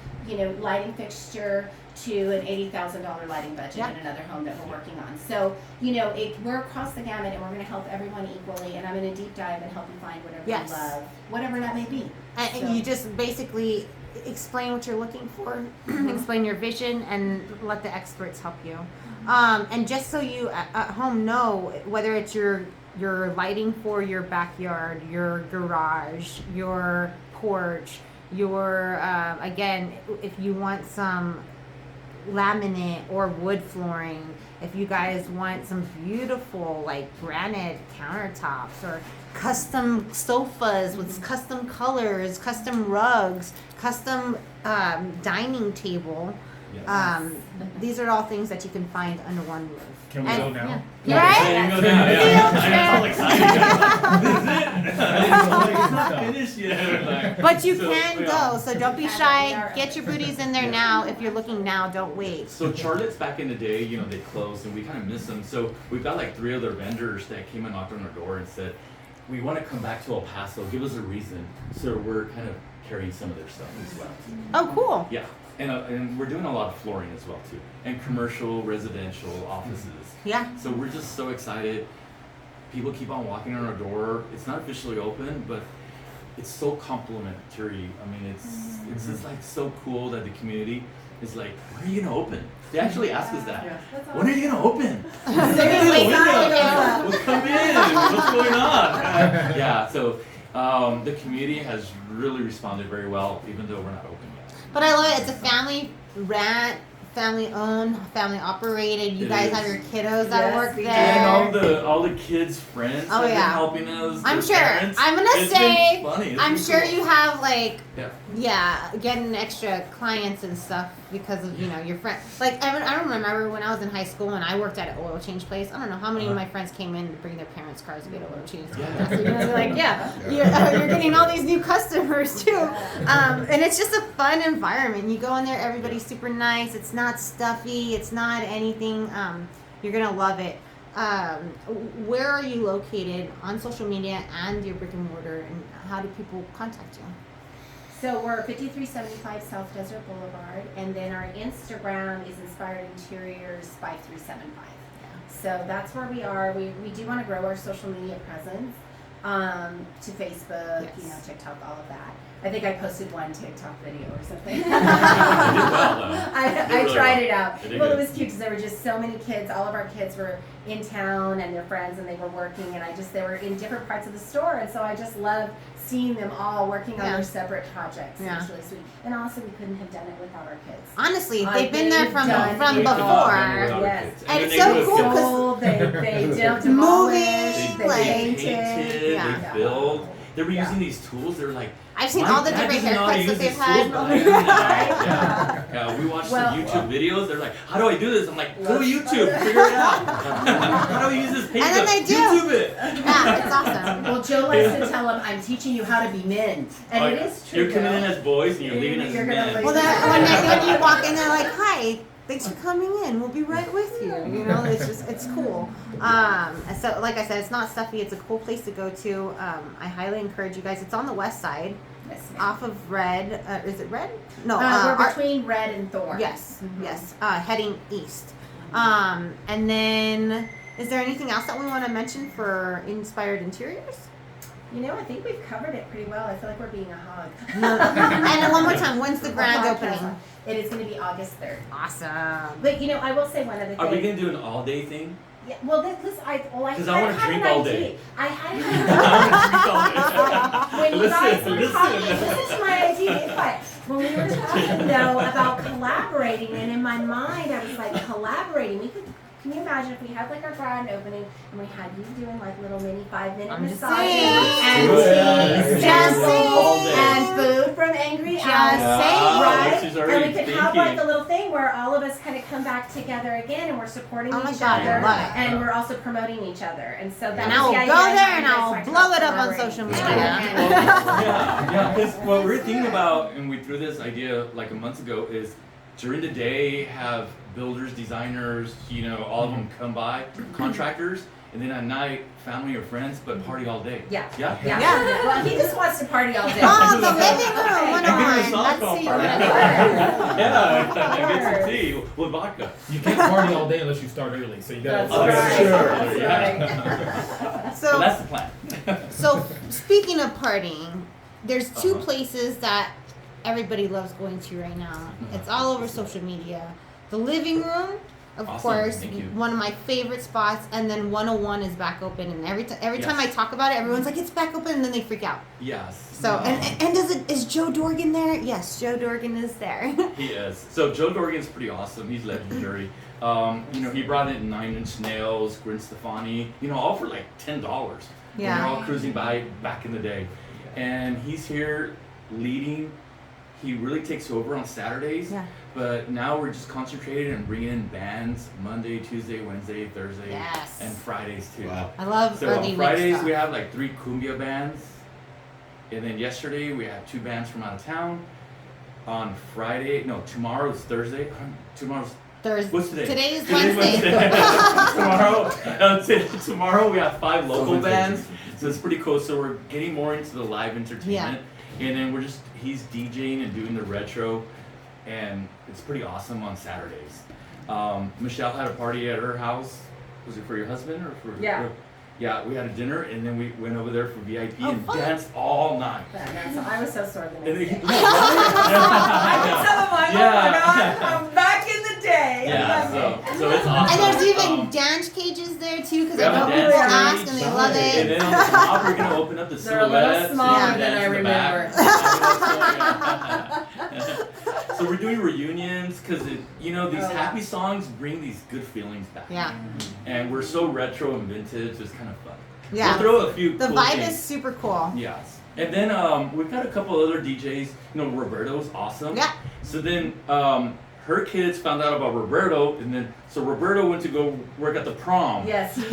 lighting fixture to an $80,000 lighting budget in another home that we're working on. So, we're across the gamut, and we're going to help everyone equally. And I'm going to deep dive and help you find whatever Yes. you love, whatever that may be. And you just basically explain what you're looking for, explain your vision, and let the experts help you. And just so you at home know, whether it's your lighting for your backyard, your garage, your porch, your again, if you want some laminate or wood flooring, if you guys want some beautiful like granite countertops or custom sofas with custom colors, custom rugs, custom dining table, Yes. these are all things that you can find under one roof. Can we go now? Right? Yeah, you can go now. Yeah. Field I'm so excited. It's not finished yet. But you So, can yeah. go, so don't be shy. Get your booties in there now. If you're looking now, don't wait. So Charlotte's back in the day, they closed, and we kind of miss them. So we've got like 3 other vendors that came and knocked on our door and said, we want to come back to El Paso. Give us a reason. So we're kind of carrying some of their stuff as well. Oh, cool. Yeah. And we're doing a lot of flooring as well too, and commercial, residential, offices. Yeah. So we're just so excited. People keep on walking on our door. It's not officially open, but it's so complimentary. I mean, it's just like so cool that the community is like, when are you gonna open? They actually ask us that. When are you gonna open? Seriously, Well, come in. What's going on? Yeah. So the community has really responded very well, even though we're not open yet. But I love it. It's a family rent, family owned, family operated. You It guys is. have your kiddos that Yes, work we do. And there. all the kids' friends Oh, have been yeah. helping us. I'm their sure. parents. I'm gonna It's say. been funny. It's I'm been sure cool. you have like, Yeah. getting extra clients and stuff because of your friends. Like I remember when I was in high school and I worked at an oil change place. I don't know how many of my friends came in to bring their parents' cars to get oil changed. Yeah. So they're like, you're getting all these new customers too, and it's just a fun environment. You go in there, everybody's super nice. It's not stuffy. It's not anything. You're gonna love it. Where are you located on social media and your brick and mortar, and how do people contact you? So we're 5375 South Desert Boulevard, and then our Instagram is Inspired Interiors 5375. So that's where we are. We do want to grow our social media presence to Facebook, Yes. TikTok, all of that. I think I posted one TikTok video or something. It did well, though. I really tried well. it out. It did Well, it good. was cute because there were just so many kids. All of our kids were in town and their friends, and they were working, and they were in different parts of the store, and so I just loved seeing them all working on their separate projects. Yeah. It was really sweet. And also, we couldn't have done it without our kids. Honestly, Like, they've been there from done We could not have done it before. without our Yes. kids. And the it's so neighborhood cool kids, 'cause Sold, they demolished, moving, they like- painted. Yeah. They build. They were Yeah. using these tools. They were like, I've seen "My all the dad different doesn't know how to haircuts that use they've these had. tools, but I do now." Yeah. Yeah, we watched Well- some YouTube videos. They're like, "How do I do this?" I'm like, "Go to YouTube, figure it out." How do I use this paint? And then they do. YouTube it. Yeah, it's awesome. Well, Joe likes to tell them, I'm teaching you how to be men. And it is true. You're coming in Joe. as boys and you're leaving as You're gonna men. leave. Well, when you walk in, they're like, "Hi, thanks for coming in. We'll be right with you." You know, it's cool. So like I said, it's not stuffy. It's a cool place to go to. I highly encourage you guys. It's on the west side, Yes, ma'am. off of Red. Is it Red? No. We're between Red and Thorn. Yes, Mhm. yes. Heading east. And then, is there anything else that we want to mention for Inspired Interiors? You know, I think we've covered it pretty well. I feel like we're being a hog. And then one more time, when's the grand Podcast. opening? It is going to be August 3rd. Awesome. But, you know, I will say one other thing. Are we gonna do an all-day thing? Yeah, well, listen, I 'Cause I wanna had drink an all idea. day. I had I when you guys were Listen. talking, listen to my idea. It's fine. When we were talking though about collaborating, and in my mind I was like, collaborating. We could. Can you imagine if we had like our grand opening and we had you doing like little mini 5-minute I'm just massages saying. and Yeah. tea Just saying. and food from Angry Just Owl, saying. right? She's And already we could have thinking. like a little thing where all of us kind of come back together again, and we're supporting Oh my each God, I other, love it. and we're also promoting each other. And so that And was I will the go idea. there and You guys I will talked blow about it up on collaborating. social Yeah. Yeah, because what we're thinking about, and we threw this idea like a month ago, is during the day have builders, designers, you know, all of them come by, contractors, and then at night, family or friends, but party all day. Yeah. Yeah? Yeah. Yeah. Well, he just wants to party all day. Oh, the living room, And give us 101. Let's softball see party. what Yeah, and get some tea with vodka. You can't party all day unless you start early, so you gotta. That's Oh, right. sure. That's Yeah. right. So So, that's the plan. so speaking of partying, there's two Uh-huh. places that everybody loves going to right now. It's all over social media. The living room, of Awesome, course, thank you. one of my favorite spots, and then 101 is back open. And every time I Yes. talk about it, everyone's like, "It's back open," and then they freak out. Yes. So, and is Joe Dorgan there? Yes, Joe Dorgan is there. He is. So Joe Dorgan's pretty awesome. He's legendary. You know, he brought in 9 Inch Nails, Gwen Stefani, you know, all for like $10. Yeah. And they're all cruising by back in the day. And he's here leading. He really takes over on Saturdays. Yeah. But now we're just concentrated and bringing in bands Monday, Tuesday, Wednesday, Thursday, Yes. and Fridays too. Wow. I love So early on week Fridays stuff. we have like 3 cumbia bands, and then yesterday we had 2 bands from out of town. On Friday, no, tomorrow's Thursday. Tomorrow's Thursday. what's today? Today is Today's Wednesday. tomorrow we have 5 local bands, so it's pretty cool. So we're getting more into the live entertainment, and then he's DJing and doing the retro, and it's pretty awesome on Saturdays. Michelle had a party at her house. Was it for your husband or for? Yeah. Yeah, we had a dinner and then we went over there for VIP Oh, and fun. danced all night. I was so sore the And next then, day. yeah, I'm back in the day. yeah, so it's awesome. And there's even dance cages there too, because We I have know a people dance ask cage. and they love And it. then on the top, we're gonna open up the They're a little silhouettes. smaller and than dance I in the back. remember. So we're doing reunions because you know these Oh, happy wow. songs bring these good feelings back. Yeah, And we're so retro and vintage, it's kind of fun. yeah. We'll throw a few. The cool vibe things. is super cool. Yes. And then we've got a couple other DJs. You know, Roberto's awesome. Yeah. So then her kids found out about Roberto, and then so Roberto went to go work at the prom. Yes. They're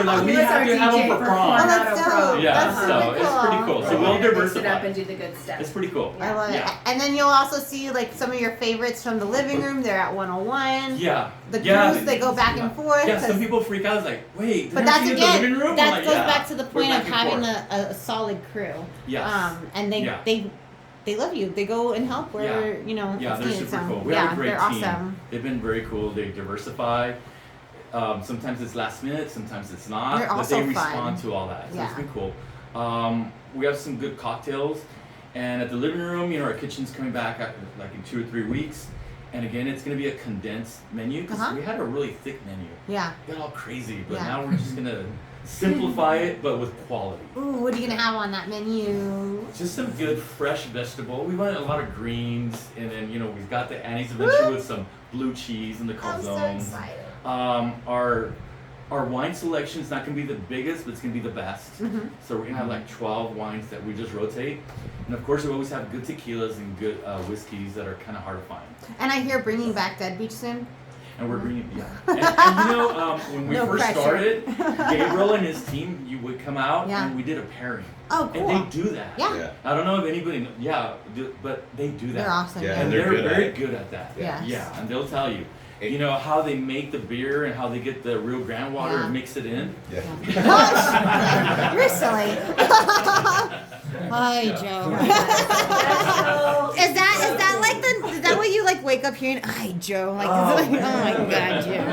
like, we He was have our to have DJ him for for prom. Oh, that's Coronado dope. Pro. Yeah, That's so really it's pretty cool. So we'll Mix it up diversify. and do the good stuff. It's pretty cool. I love Yeah. it. And then you'll also see like some of your favorites from the living room. They're at 101. Yeah. The Yeah, crews, they go back and forth. Yeah, some 'cause- people freak out. It's like, wait, But did I that's see you in the again, living room? I'm that like, goes yeah, back to the we're point of back and having forth. a solid crew. Yes. And they Yeah. they love you. They go and help where you know. Yeah, it's they're needed. super So, cool. We yeah, have a great they're team. awesome. They've been very cool. They diversify. Sometimes it's last minute, sometimes it's not. They're but also they fun. respond to all that. So Yeah. it's been cool. We have some good cocktails. And at the living room, you know, our kitchen's coming back like in 2 or 3 weeks. And again, it's going to be a condensed menu because we had a really thick menu. Yeah. Got all crazy, but now we're just going to simplify it, but with quality. Ooh, what are you going to have on that menu? Just some good fresh vegetable. We want a lot of greens, and then, you know, we've got the Annie's adventure with some blue cheese and the calzones. I'm so excited. Our wine selection is not going to be the biggest, but it's going to be the best. So we're going to have like 12 wines that we just rotate. And of course, we always have good tequilas and good whiskeys that are kind of hard to find. And I hear bringing back Dead Beach soon. And we're bringing, and you know, when we first started, Gabriel and his team, you would come out and we did a pairing. Oh, cool. And they do that. Yeah. I don't know if anybody, but they do that. They're awesome. Yeah, And they're very good at that. Yes. Yeah, and they'll tell you. You know how they make the beer and how they get the Rio Grande water and mix it in. Yeah. You're silly. Hi, Joe. Is that what you like wake up hearing? Hi, Joe. Like, oh my God, Joe.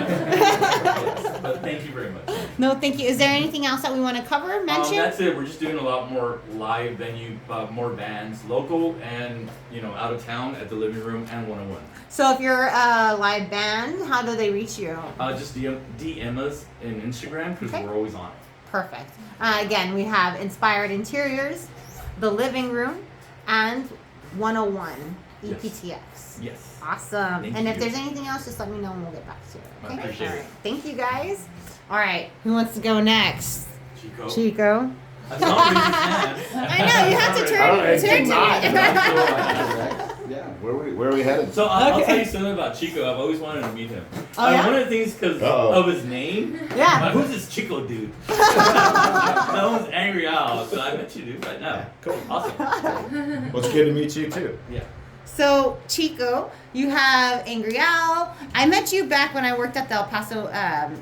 But thank you very much. No, thank you. Is there anything else that we want to cover? Mention? That's it. We're just doing a lot more live venue, more bands, local and out of town at the Living Room and 101. So if you're a live band, how do they reach you? Just DM us in Instagram because we're always on it. Perfect. Again, we have Inspired Interiors, the Living Room, and 101 EPTX. Yes. Awesome. Thank and if you. there's anything else, just let me know and we'll get back to you. I appreciate it. Thank you guys. All right. Who wants to go next? Chico. That's not really hands. I know, you have to turn to me. Yeah, where are we headed? So I'll tell you something about Chico. I've always wanted to meet him. Oh, yeah? One of the things because of his name. Yeah. Who's this Chico dude? That one's Angry Al. So I met you, dude, right now. Yeah, cool. Awesome. Well, it's good to meet you too. Yeah. So, Chico, you have Angry Al. I met you back when I worked at the El Paso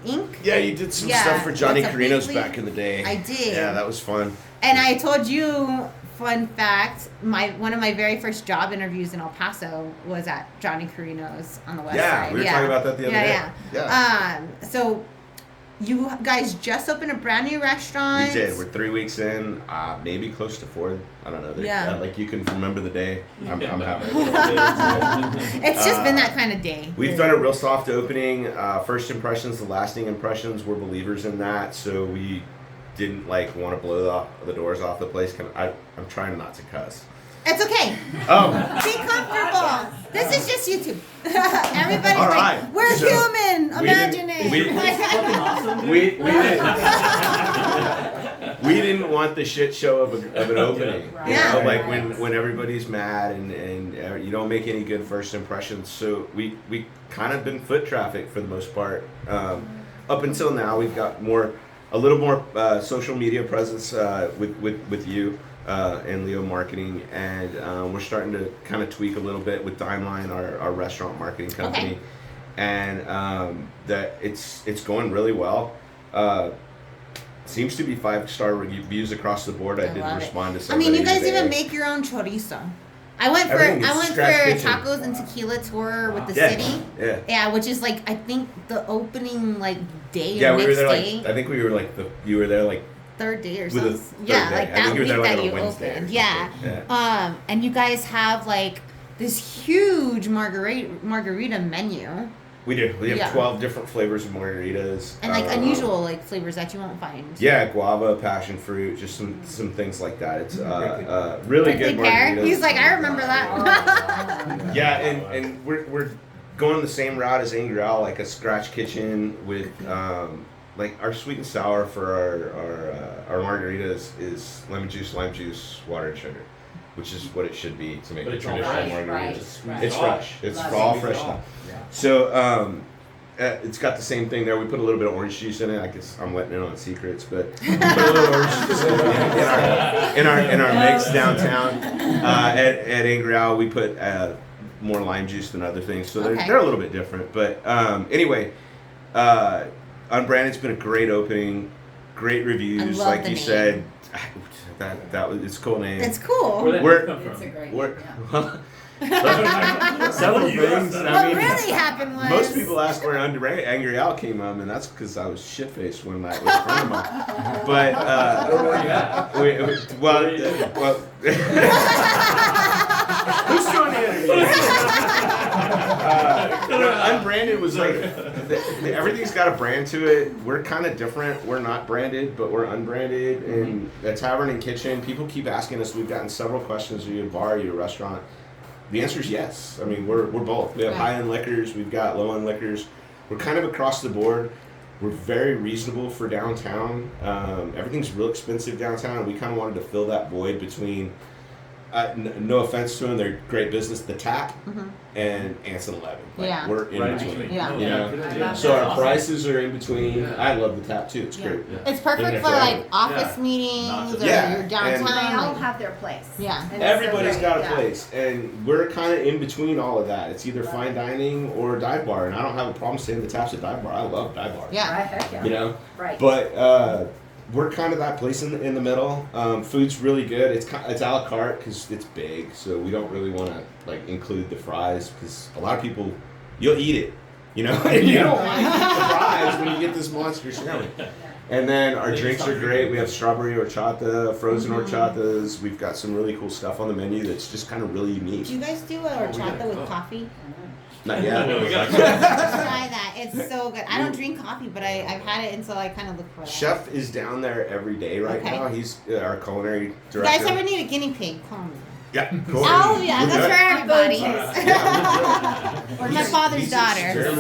Inc. Yeah, you did some stuff for Johnny What's Up Carino's Weekly? back in the day. I did. Yeah, that was fun. And I told you, fun fact, one of my very first job interviews in El Paso was at Johnny Carino's on the west side. Yeah, we were talking about that the other day. Yeah. So you guys just opened a brand new restaurant. We did. We're 3 weeks in, maybe close to 4. I don't know. Like you can remember the day. I'm having It's just been that kind of day. We've done a real soft opening. First impressions, the lasting impressions. We're believers in that, so we didn't want to blow the doors off the place. I'm trying not to cuss. It's okay. Oh. Be comfortable. This is just YouTube. Everybody's All right. like, we're human. Imagine We didn't want the shit show of an opening. Right. You Yeah. know, like when everybody's mad and you don't make any good first impressions. So we kind of been foot traffic for the most part. Up until now, we've got a little more social media presence with you. And Leo Marketing, and we're starting to kind of tweak a little bit with Dimeline, our restaurant marketing company, and that it's going really well. Seems to be 5-star reviews across the board. I didn't respond to somebody. you guys today. even make your own chorizo. I went for tacos and tequila tour with the city. Yeah. Yeah, which is I think the opening day. Yeah, or we were next there day. I think we were you were there third day or with something. Yeah, day. that week that you Wednesday opened. Yeah. And you guys have this huge margarita menu. We do. We have 12 different flavors of margaritas. And unusual flavors that you won't find. Yeah, guava, passion fruit, just some things like that. It's really good margaritas. He's like, I remember that. Yeah, and we're going the same route as Angry Al, like a scratch kitchen with our sweet and sour for our margaritas is lemon juice, water, and sugar, which is what it should be to make a traditional margarita. Right. It's fresh. It's all fresh stuff. So it's got the same thing there. We put a little bit of orange juice in it. I guess I'm letting in on secrets, but we put a little orange juice in our mix downtown. At Angry Al, we put more lime juice than other things, so they're a little bit different. But anyway, Unbranded's been a great opening, great reviews, like you said. That was it's a cool name. It's cool. Where did that come from? It's a great We're, name, Several things. What I mean, really happened was most people ask where Angry Al came from, and that's because I was shit-faced one night with grandma. But who's doing the interview? Unbranded was like everything's got a brand to it. We're kind of different. We're not branded, but we're unbranded. And a tavern and kitchen. People keep asking us. We've gotten several questions. Are you a bar? Are you a restaurant? The answer is yes. I mean, we're both. We have high-end liquors. We've got low-end liquors. We're kind of across the board. We're very reasonable for downtown. Everything's real expensive downtown, and we kind of wanted to fill that void between. No offense to them, they're great business. The Tap and Anson 11. Like, we're in between. Yeah. You know? So our prices are in between. Yeah. I love the Tap too. It's great. Yeah. It's perfect for like office meetings or your downtown. They all have their place. Yeah. And everybody's got a place, and we're kind of in between all of that. It's either fine dining or dive bar, and I don't have a problem saying the Tap's a dive bar. I love dive bars. Yeah. Right, heck yeah. You know. Right. But. We're kind of that place in the middle. Food's really good. It's a la carte because it's big, so we don't really want to like include the fries because a lot of people you'll eat it, you know, and you don't want to eat the fries when you get this monster sandwich. And then our drinks are great. We have strawberry horchata, frozen horchatas. We've got some really cool stuff on the menu that's just kind of really unique. Do you guys do a horchata with coffee? Not yet. Try that. It's so good. I don't drink coffee, but I've had it, and so I kind of look for that. Chef is down there every day right now. He's our culinary director. You guys ever need a guinea pig? Call me. Yeah, cool. Oh yeah, that's for everybody. Or my father's daughter.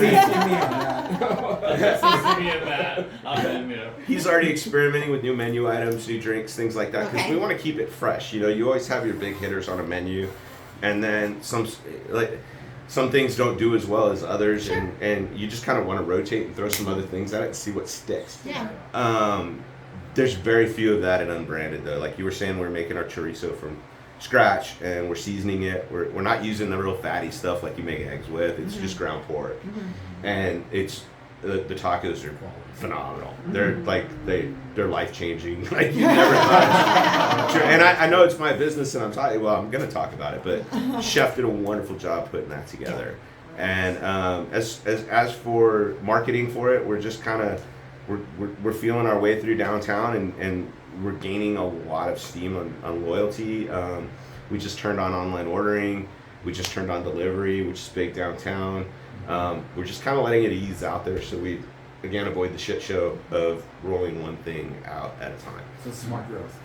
He's already experimenting with new menu items, new drinks, things like that, because we want to keep it fresh. You know, you always have your big hitters on a menu, and then some things don't do as well as others, and you just kind of want to rotate and throw some other things at it and see what sticks. Yeah. There's very few of that in Unbranded, though. Like you were saying, we're making our chorizo from scratch, and we're seasoning it. We're not using the real fatty stuff like you make eggs with. It's just ground pork, and it's the tacos are phenomenal. They're like they're life changing. Like you never thought. And I know it's my business, and I'm gonna talk about it. But Chef did a wonderful job putting that together. And as for marketing for it, we're just kind of we're feeling our way through downtown, and we're gaining a lot of steam on loyalty. We just turned on online ordering. We just turned on delivery, which is big downtown. We're just kind of letting it ease out there, so we again avoid the shit show of rolling one thing out at a time. So smart growth.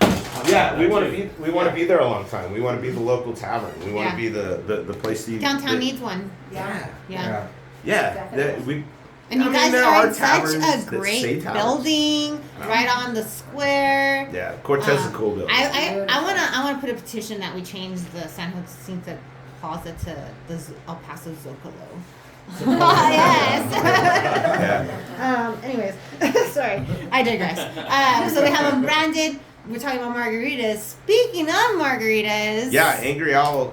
Yeah, we want to be there a long time. We want to be the local tavern. We want to be the place that downtown needs one. Yeah. And you guys are in such a great building, right on the square. Yeah, Cortez is a cool building. I wanna put a petition that we change the San Jacinto Plaza to the El Paso Zocalo. Yes. Anyways, sorry, I digress. So we have Unbranded. We're talking about margaritas. Speaking of margaritas. Yeah, Angry Owl.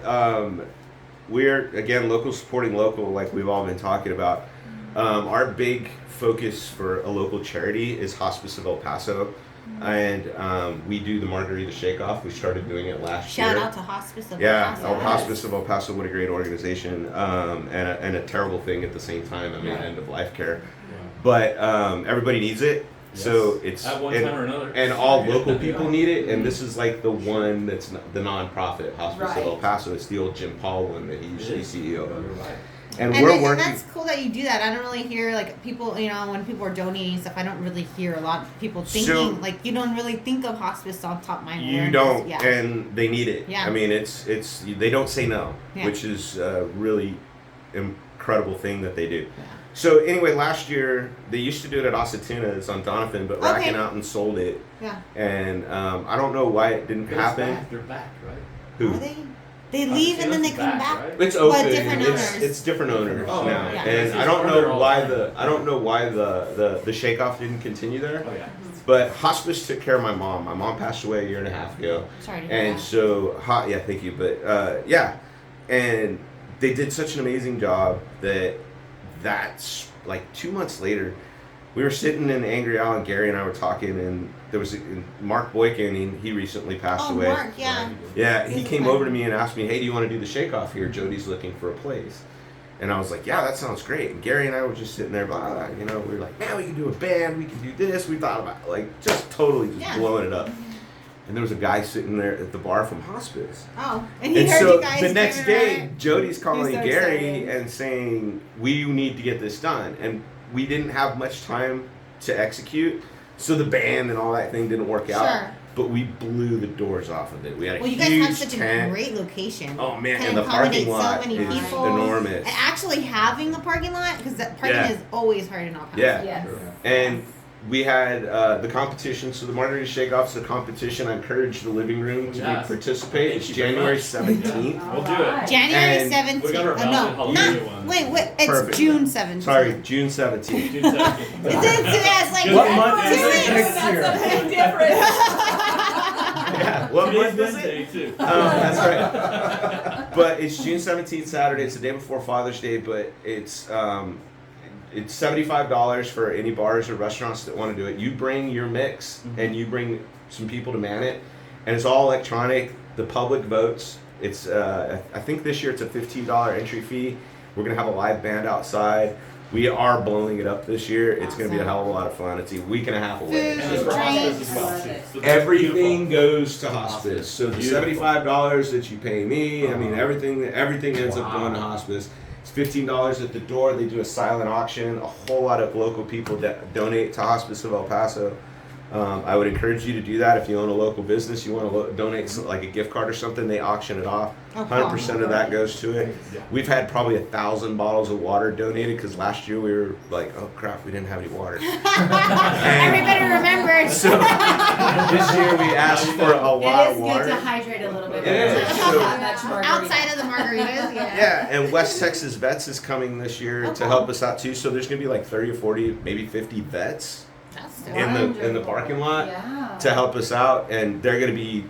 We're again local supporting local, like we've all been talking about. Our big focus for a local charity is Hospice of El Paso, and we do the Margarita Shake Off. We started doing it last year. Shout out to Hospice of El Paso. Yeah, Hospice of El Paso, what a great organization, and a terrible thing at the same time. I mean, end of life care, but everybody needs it. Yes. So it's at one time or another, and all local people need it. And this is like the one that's the nonprofit Hospice of El Paso. It's the old Jim Paul one that he used to be CEO of. And we're working. And that's cool that you do that. I don't really hear like people, when people are donating stuff, I don't really hear a lot of people thinking you don't really think of hospice on top of my mind. You don't, and they need it. Yeah. I mean, it's they don't say no, which is a really incredible thing that they do. Yeah. So anyway, last year they used to do it at Asatuna's on Donovan, but Racking Out and sold it. Yeah. And I don't know why it didn't happen. They're back, right? Who? Are they? They leave and then they come back. Right? It's open. But different owners. It's different owners now, and I don't know why the shake off didn't continue there. Oh yeah. But hospice took care of my mom. My mom passed away a year and a half ago. Sorry to hear that. So thank you. But and they did such an amazing job that's like 2 months later. we were sitting in Angry Al, and Gary and I were talking, and there was Mark Boykin, he recently passed away. Mark, yeah. Yeah, he came over to me and asked me, hey, do you want to do the Shake Off here? Jody's looking for a place. And I was like, yeah, that sounds great. And Gary and I were just sitting there, blah, blah, we were like, man, we can do a band, we can do this. We thought about, like, just totally just blowing it up. And there was a guy sitting there at the bar from hospice. Oh, and he and heard so you guys the next day, around. Jody's calling so Gary excited. and saying, we need to get this done. And we didn't have much time to execute. So the band and all that thing didn't work out. Sure. But we blew the doors off of it. We had a you huge guys have such tent. a great location. Oh man, Can and the accommodate parking lot so many is people. enormous. And actually having the parking lot, because that parking is always hard in El Paso. Yeah. Yes. And we had the competition. So the Margarita Shake Off is a competition. I encourage the Livingroom to participate. Thank It's you very January much. 17th. We'll do it. January And 17th. we got our no, Halloween not. one. Wait, it's Perfect. June 17th. Sorry, June 17th. June 17th. It's like What month is 2 it weeks. next year? That's a big difference. Yeah, what Today's month is Wednesday, it? too. That's right. But it's June 17th, Saturday. It's the day before Father's Day, but it's $75 for any bars or restaurants that want to do it. You bring your mix and you bring some people to man it, and it's all electronic. The public votes. It's I think this year it's a $15 entry fee. We're gonna have a live band outside. We are blowing it up this year. It's going to be a hell of a lot of fun. It's a week and a half away. And it's for hospice as well, too. So that's Everything beautiful. goes to hospice. So the Beautiful. $75 that you pay me, I mean everything ends up going to hospice. It's $15 at the door. They do a silent auction. A whole lot of local people that donate to Hospice of El Paso. I would encourage you to do that if you own a local business. You want to donate like a gift card or something. They auction it off. 100% of that goes to it. We've had probably 1,000 bottles of water donated because last year we were like, oh crap, we didn't have any water. Everybody remembered. So this year we asked for a lot It of is water. good to hydrate a little bit. It is. Not that much margarita. Outside of the margaritas, yeah. Yeah, and West Texas Vets is coming this year to help us out too. So there's gonna be like 30 or 40, maybe 50 vets That's in the parking lot Yeah. to help us out, and they're gonna be,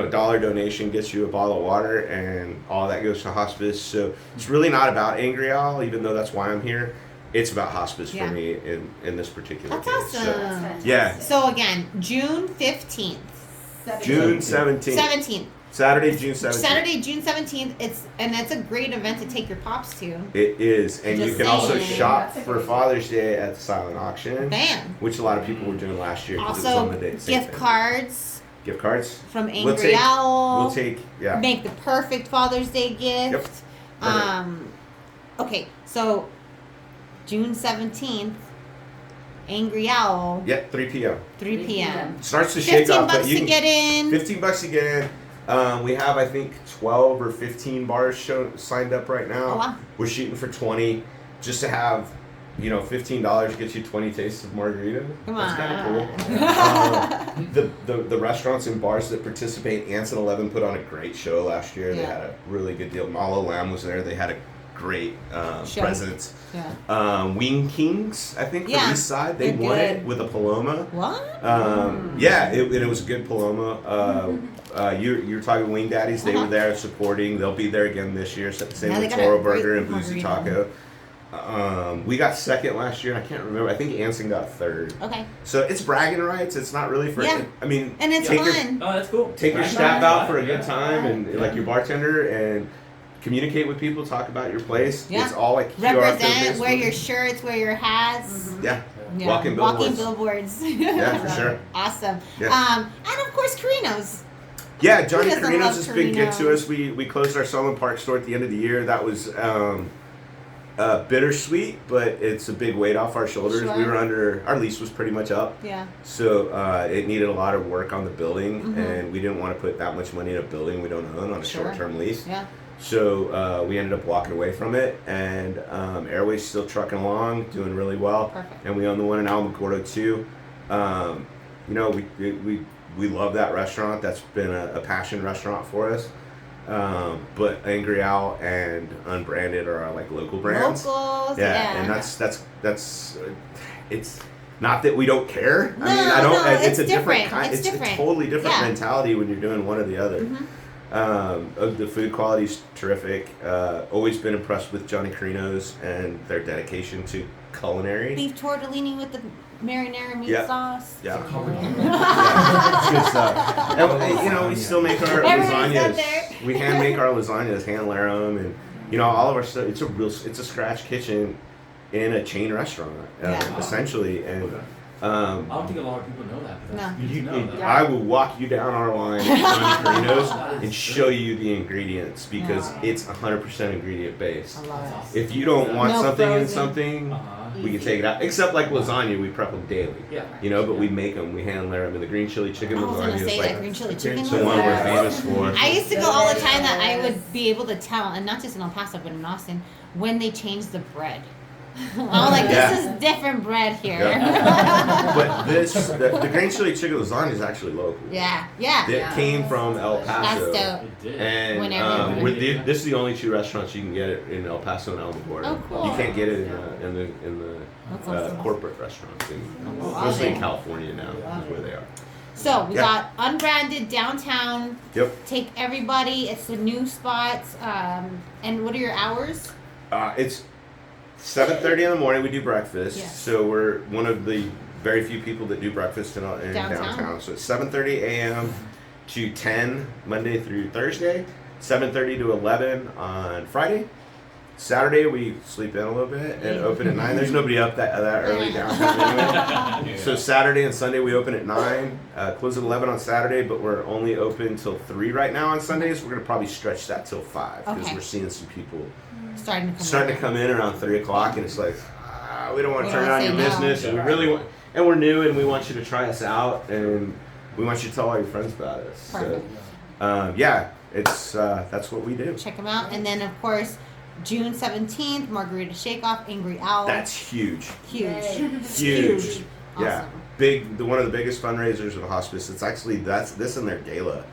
dollar donation gets you a bottle of water, and all that goes to hospice. So it's really not about Angry Al, even though that's why I'm here. It's about hospice for me in this particular That's case. awesome. That's Yeah. fantastic. So again, June 15th. June 17th. 17th. Saturday, June 17th. Saturday, June 17th. It's a great event to take your pops to. It is, and you Just can also saying. shop That's a for good Father's Day at the silent auction, Bam. which a lot of people were doing last year. 'Cause it was Also, on the day, same gift thing. cards Gift cards. from We'll Angry take- Owl. We'll take, yeah. Make the perfect Father's Day gift. Yep. Perfect. Okay, so June 17th, Angry Owl, Yep, 3 p.m. 3 p.m. Starts to shake 15 off, but bucks you to can get in. $15 to get in. We have, I think, 12 or 15 bars signed up right now. Oh, wow. We're shooting for 20, just to have, $15 gets you 20 tastes of margarita. Come That's on. kind of cool. The restaurants and bars that participate, Ants and 11 put on a great show last year. They Yeah. had a really good deal. Malo Lamb was there. They had a great Show. presence. Yeah. Wing Kings, I think, Yeah. from East Side. They They're won it good. with a Paloma. What? Yeah, it was a good Paloma. You're talking Wing Daddies. They were there supporting. They'll be there again this year. Same Yeah, they with got a Toro great Burger and Boozy margarita. Taco. We got second last year, and I can't remember. I think Anson got third. Okay. So it's bragging rights. It's not really for. Yeah. I mean, And it's take fun. Oh, that's cool. Take your Right. staff out for a Yeah. good time, and like your bartender, and communicate with people. Talk about your place. Yeah. It's all like QR Represent, code-based. wear your shirts, wear your hats. Yeah. Yeah. Walking billboards. billboards. Yeah, for sure. Awesome. Yeah. And of course, Carinos. Yeah, Johnny Who doesn't Carino's love has been good to Carino? us. We closed our Solon Park store at the end of the year. That was bittersweet, but it's a big weight off our shoulders. Sure. We were our lease was pretty much up, Yeah. so it needed a lot of work on the building, Mhm. and we didn't want to put that much money in a building we don't own on a Sure. short-term lease. Yeah. So we ended up walking away from it, and Airway's still trucking along, doing really well. Perfect. And we own the one in Alamogordo too. We love that restaurant. That's been a passion restaurant for us. But Angry Al and Unbranded are our like local brands. Locals. Yeah, and that's it's not that we don't care. No, I mean, I don't. no, it's a it's different different. kind. It's It's different. a totally different Yeah. mentality when you're doing one or the other. The food quality's terrific. Always been impressed with Johnny Carino's and their dedication to culinary. Beef tortellini with the marinara meat Yeah. sauce. Yeah. Yeah, good stuff. And, you know, we still make our lasagnas. We hand make our lasagnas, hand layer them, and you know, all of our stuff. It's a scratch kitchen in a chain restaurant, essentially. And I don't think a lot of people know that. But that's good to know. I will walk you down our line at Carino's and show you the ingredients because it's 100% ingredient based. I love it. If you don't want something frozen. in something, we can take it out. Except like lasagna, we prep them daily. Yeah. You know, but we make them. We hand layer them. And the green chili chicken I was lasagna gonna say is that like green chili chicken the one we're famous for. I used to go all the time that I would be able to tell, and not just in El Paso, but in Austin, when they changed the bread. I'm like, this is different bread here. Yeah. But the green chili chicken lasagna is actually local. Yeah. It came from El Paso. That's dope. It did. And this is the only two restaurants you can get it in El Paso and Alamogordo. Oh, cool. You can't get it in the awesome. corporate restaurants, mostly in California now is where they are. So we got Unbranded downtown. Yep. Take everybody. It's the new spots. And what are your hours? It's 7:30 in the morning. We do breakfast. Yes. So we're one of the very few people that do breakfast in downtown. So it's 7:30 a.m. to 10 Monday through Thursday. 7:30 to 11 on Friday. Saturday we sleep in a little bit and open at 9. There's nobody up that early downtown anyway. So Saturday and Sunday we open at 9, close at 11 on Saturday, but we're only open till 3 right now on Sundays. We're gonna probably stretch that till 5 because we're seeing some people starting to come in around 3 o'clock, and it's like we don't want to turn down your business, and we really want, and we're new, and we want you to try us out, and we want you to tell all your friends about us. Perfect. So it's that's what we do. Check them out, and then of course. June 17th, Margarita Shake Off, Angry Owl. That's huge. Huge. Yeah, Awesome. one of the biggest fundraisers of the hospice. It's actually this and their gala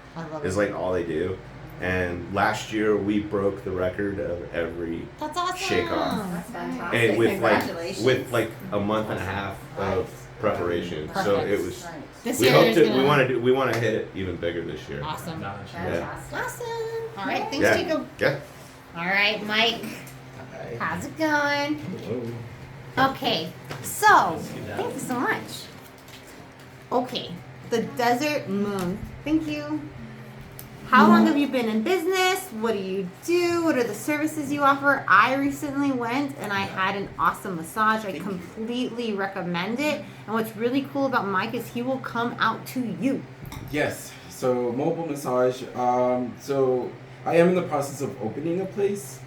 is like all they do. And last year we broke the record of every That's awesome. shake off, That's fantastic. and with like a month and a half of preparation. Perfect. So it was. This We year hope is to. gonna... We want to hit it even bigger this year. Awesome. Fantastic. Awesome. All right. Thanks, Chico. Yeah. All right, Myke. How's it going? Okay, so thank you so much. Okay, the Desert Moon. Thank you. How long have you been in business? What do you do? What are the services you offer? I recently went and I had an awesome massage. I completely recommend it. And what's really cool about Myke is he will come out to you. Yes. So mobile massage. So I am in the process of opening a place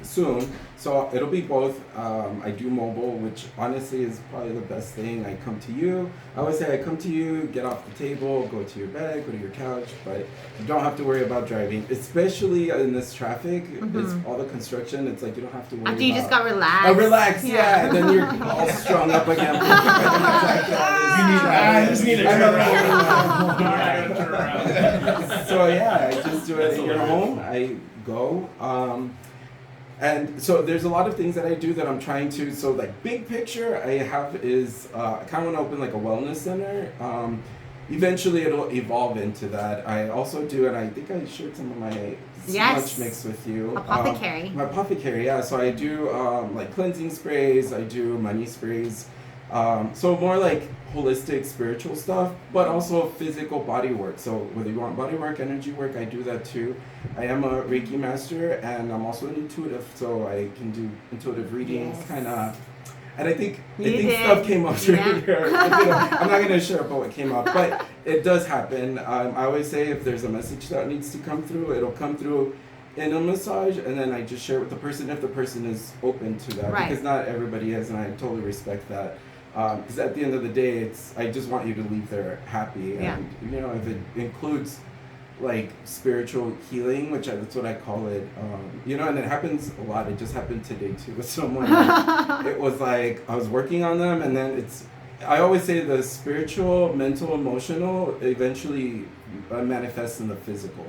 soon. So it'll be both. I do mobile, which honestly is probably the best thing. I come to you. I always say I come to you, get off the table, go to your bed, go to your couch, but you don't have to worry about driving, especially in this traffic. It's all the construction. It's like you don't have to worry After you about, just got relaxed. Oh, relax, yeah. And then you're all strung up again. I just need to turn around. So yeah, I just do it here at home. I go. And so there's a lot of things that I do that I'm trying to, so like big picture I have is, I kind of want to open like a wellness center. Eventually it'll evolve into that. I also do, and I think I shared some of my smudge mix with you. Apothecary. My apothecary, yeah. So I do like cleansing sprays, I do money sprays. So more like holistic spiritual stuff, but also physical body work. So whether you want body work, energy work, I do that too. I am a Reiki master, and I'm also an intuitive, so I can do intuitive readings, kind of. And I think stuff came up here. I'm not gonna share about what came up, but it does happen. I always say if there's a message that needs to come through, it'll come through in a massage, and then I just share it with the person if the person is open to that, because not everybody is, and I totally respect that. Because at the end of the day, I just want you to leave there happy, and you know, if it includes like spiritual healing, which that's what I call it, you know, and it happens a lot. It just happened today too with someone. It was like I was working on them, and then I always say the spiritual, mental, emotional eventually manifests in the physical.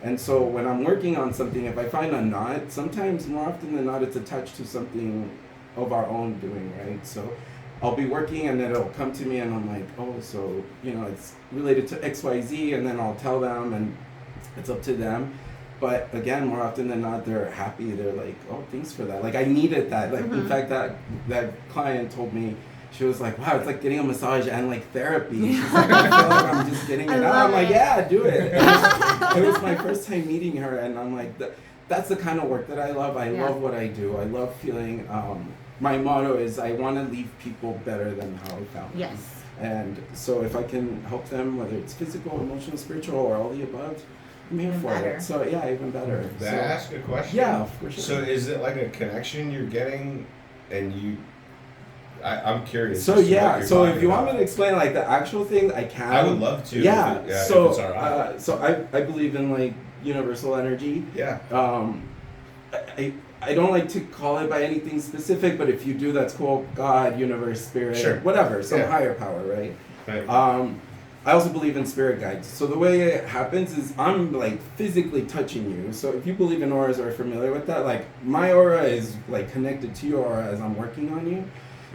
And so when I'm working on something, if I find a knot, sometimes more often than not, it's attached to something of our own doing, right? So I'll be working and then it'll come to me and I'm like, oh, so, you know, it's related to XYZ, and then I'll tell them and it's up to them. But again, more often than not, they're happy. They're like, oh, thanks for that. Like, I needed that. Like, in fact, that client told me she was like, wow, it's like getting a massage and like therapy. She's like, I feel like I'm just getting it out. I'm like, yeah, do it. It was my first time meeting her, and I'm like, that's the kind of work that I love. I love what I do. I love feeling, my motto is I want to leave people better than how I found them. Yes. And so if I can help them, whether it's physical, emotional, spiritual, or all the above, I'm here for it. So yeah, even better. May I ask a question? Yeah, for sure. So is it like a connection you're getting, and I'm curious. So yeah, so if you want me to explain like the actual thing, I can. I would love to. Yeah. If it's all right. So I believe in like universal energy. Yeah. I don't like to call it by anything specific, but if you do, that's cool. God, universe, spirit, sure. whatever, some higher power, right? Right. I also believe in spirit guides. So the way it happens is I'm like physically touching you. So if you believe in auras or are familiar with that, like my aura is like connected to your aura as I'm working on you.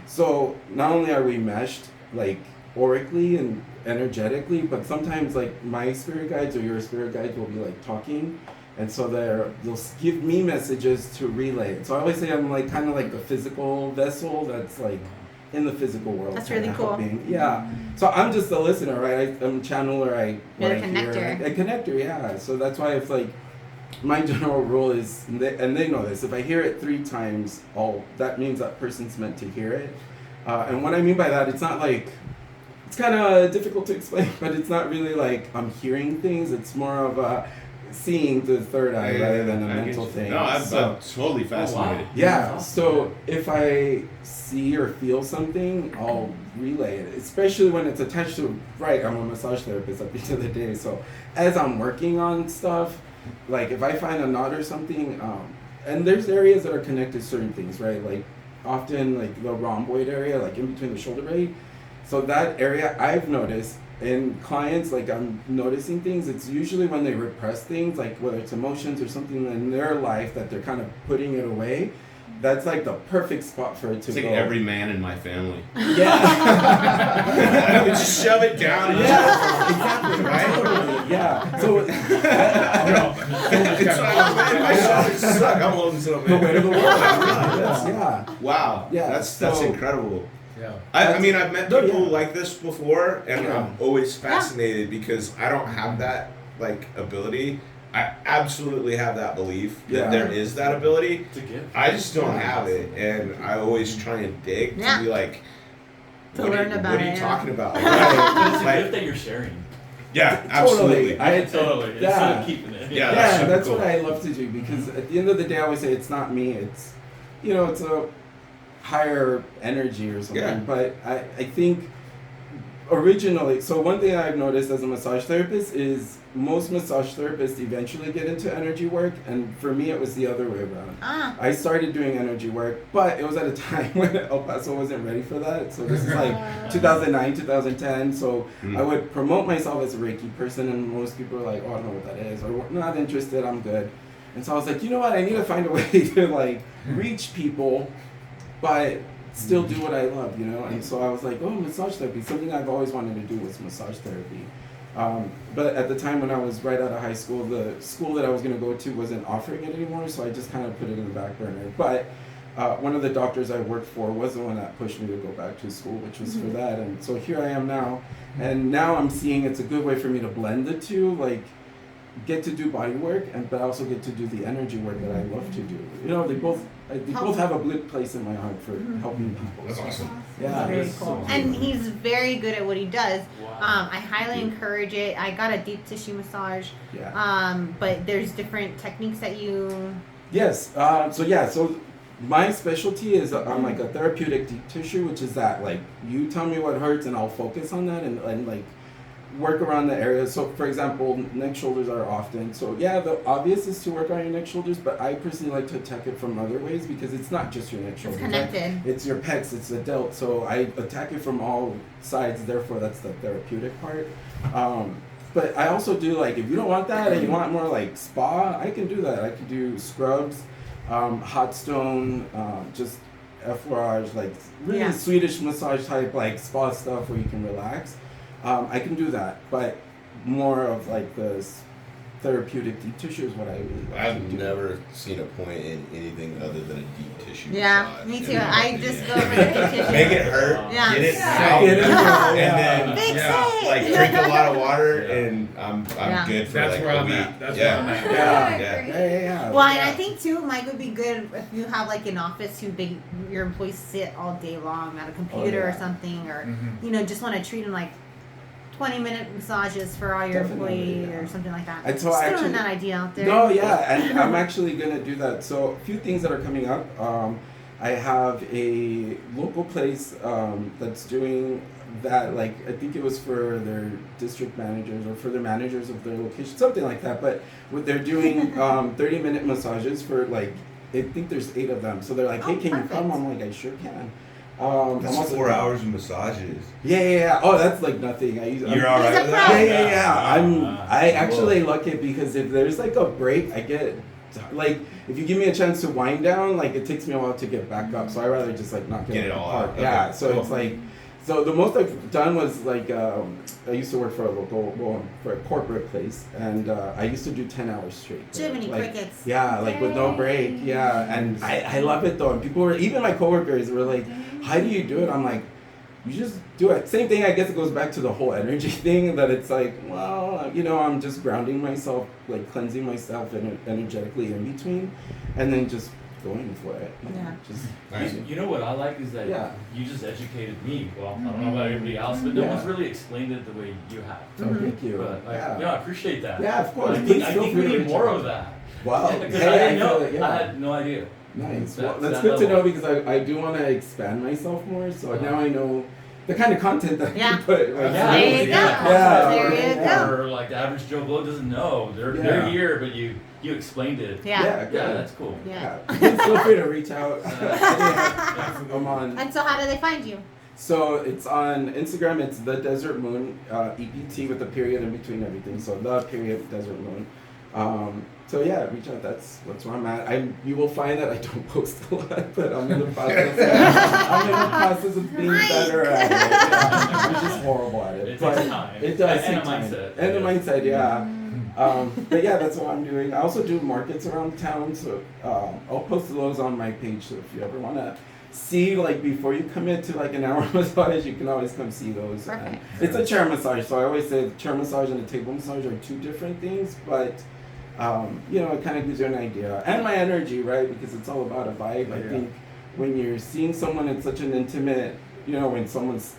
So not only are we meshed like aurically and energetically, but sometimes like my spirit guides or your spirit guides will be like talking. And so they'll give me messages to relay it. So I always say I'm like kind of like the physical vessel that's like in the physical world. That's really cool. Yeah. So I'm just a listener, right? I'm a channeler. You're a connector. A connector, yeah. So that's why it's like my general rule is, and they know this, if I hear it 3 times, that means that person's meant to hear it. And what I mean by that, it's not like, it's kind of difficult to explain, but it's not really like I'm hearing things. It's more of a seeing the third eye rather than a mental thing. No, I'm totally fascinated. Yeah, so if I see or feel something, I'll relay it, especially when it's attached to, right, I'm a massage therapist at the end of the day, so as I'm working on stuff, like if I find a knot or something, and there's areas that are connected to certain things, right, like often like the rhomboid area, like in between the shoulder blade, so that area I've noticed in clients, like I'm noticing things, it's usually when they repress things, like whether it's emotions or something in their life that they're kind of putting it away, that's like the perfect spot for it to it's go. Like every man in my family. Yeah. I would just shove it down. Exactly. Right? Totally. Yeah. So, my shoulders suck. I'm holding something. The weight of the world. Yeah. Wow. Yeah. That's incredible. Yeah. I mean, I've met people like this before, and I'm always fascinated because I don't have that like ability. I absolutely have that belief that there is that ability. It's a gift. I just don't have it, and I always try and dig to be like, what are you talking about? But it's a gift that you're sharing. Yeah, absolutely. Totally. Instead of keeping it. Yeah, that's cool. What I love to do, because at the end of the day, I always say it's not me. It's, it's a higher energy or something. Yeah. But I think originally, so one thing I've noticed as a massage therapist is most massage therapists eventually get into energy work, and for me it was the other way around. I started doing energy work, but it was at a time when El Paso wasn't ready for that. So this is like 2009, 2010. So I would promote myself as a Reiki person, and most people are like, oh, I don't know what that is, or not interested, I'm good. And so I was like, you know what, I need to find a way to like reach people, but still do what I love, And so I was like, oh, massage therapy. Something I've always wanted to do was massage therapy. But at the time when I was right out of high school, the school that I was going to go to wasn't offering it anymore, so I just kind of put it in the back burner. But one of the doctors I worked for was the one that pushed me to go back to school, which was for that. And so here I am now. And now I'm seeing it's a good way for me to blend the two, like get to do body work, but also get to do the energy work that I love to do. They both have a good place in my heart for helping people. That's awesome. Yeah. Very cool. And he's very good at what he does. Wow. I highly encourage it. I got a deep tissue massage. Yeah. But there's different techniques that you... Yes. So my specialty is I'm like a therapeutic deep tissue, which is that like you tell me what hurts and I'll focus on that and like work around the area. So for example, neck shoulders are often, so yeah, the obvious is to work on your neck shoulders, but I personally like to attack it from other ways because it's not just your neck shoulders. It's connected. Right? It's your pecs, it's the delt, so I attack it from all sides, therefore that's the therapeutic part. But I also do like, if you don't want that and you want more like spa, I can do that. I can do scrubs, hot stone, just effleurage, like really Swedish massage type like spa stuff where you can relax. I can do that, but more of like the therapeutic deep tissue is what I really like. I've never seen a point in anything other than a deep tissue massage. Me too. I just go for the deep tissue. Make it hurt. Yeah. Get it Yeah. out. Get it out. And then Fix it. like drink a lot of water, and I'm good for That's like where a I'm week. at. That's where I'm at. Yeah. Well, and I think too, Mike, would be good if you have like an office your employees sit all day long at a computer or something, or just want to treat them like 20-minute massages for all your employees or something like that. And so Just throwing that idea out there. No, yeah, and I'm actually gonna do that. So a few things that are coming up. I have a local place that's doing that. Like I think it was for their district managers or for the managers of their location, something like that. But what they're doing 30-minute massages for like I think there's 8 of them. So they're like, hey, can you come? I'm like, I sure can. That's 4 hours of massages. Yeah. Oh, that's like nothing. You're all right with that? Yeah. I actually like it because if there's like a break, I get like if you give me a chance to wind down, like it takes me a while to get back up. So I rather just like not get it all apart. out. Yeah. Okay. So it's like. So the most I've done was like I used to work for a corporate place, and I used to do 10 hours straight. Jiminy like, crickets. Yeah, like with no break. Yeah, and I love it though. And people were, even my coworkers were like, "How do you do it?" I'm like, "You just do it." Same thing. I guess it goes back to the whole energy thing. That it's like, well, I'm just grounding myself, like cleansing myself energetically in between, and then just going for it. Yeah. Just You know what I like is that you just educated me. Well, I don't know about everybody else, but no one's really explained it the way you have. Oh, thank you. But I appreciate that. Yeah, of course. I think we need more of that. Wow. Because I didn't know. I had no idea. Nice. Well, that's good to know because I do want to expand myself more. So now I know the kind of content that I can put. Like, there you go. Or like the average Joe Blow doesn't know. They're here, but you explained it. Yeah, that's cool. Yeah. Feel free to reach out. I'm on. And so how do they find you? So it's on Instagram. It's the Desert Moon, EPT with a period in between everything. So the period Desert Moon. So yeah, reach out. That's where I'm at. You will find that I don't post a lot, but I'm in the process of being better at it. Yeah. I'm just horrible at it. It takes time. It does and take a time. mindset. And a mindset, yeah. But yeah, that's what I'm doing. I also do markets around town, so I'll post those on my page. So if you ever want to see, like before you commit to like an hour massage, you can always come see those. Perfect. It's a chair massage, so I always say the chair massage and the table massage are 2 different things, but it kind of gives you an idea. And my energy, right? Because it's all about a vibe. I think when you're seeing someone in such an intimate, when someone's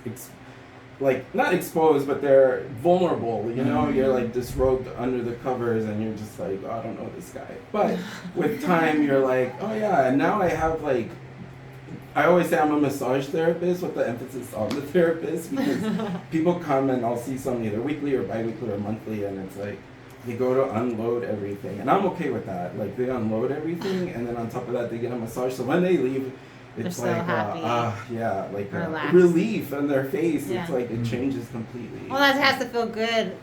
not exposed, but they're vulnerable, you're like disrobed under the covers and you're just like, oh, I don't know this guy. But with time, you're like, oh yeah, and now I have I always say I'm a massage therapist with the emphasis on the therapist because people come and I'll see some either weekly or bi-weekly or monthly and it's like, they go to unload everything. And I'm okay with that. Like they unload everything and then on top of that they get a massage. So when they leave, it's They're like, happy. relief on their face. Yeah. It's like it changes completely. Well, that has to feel good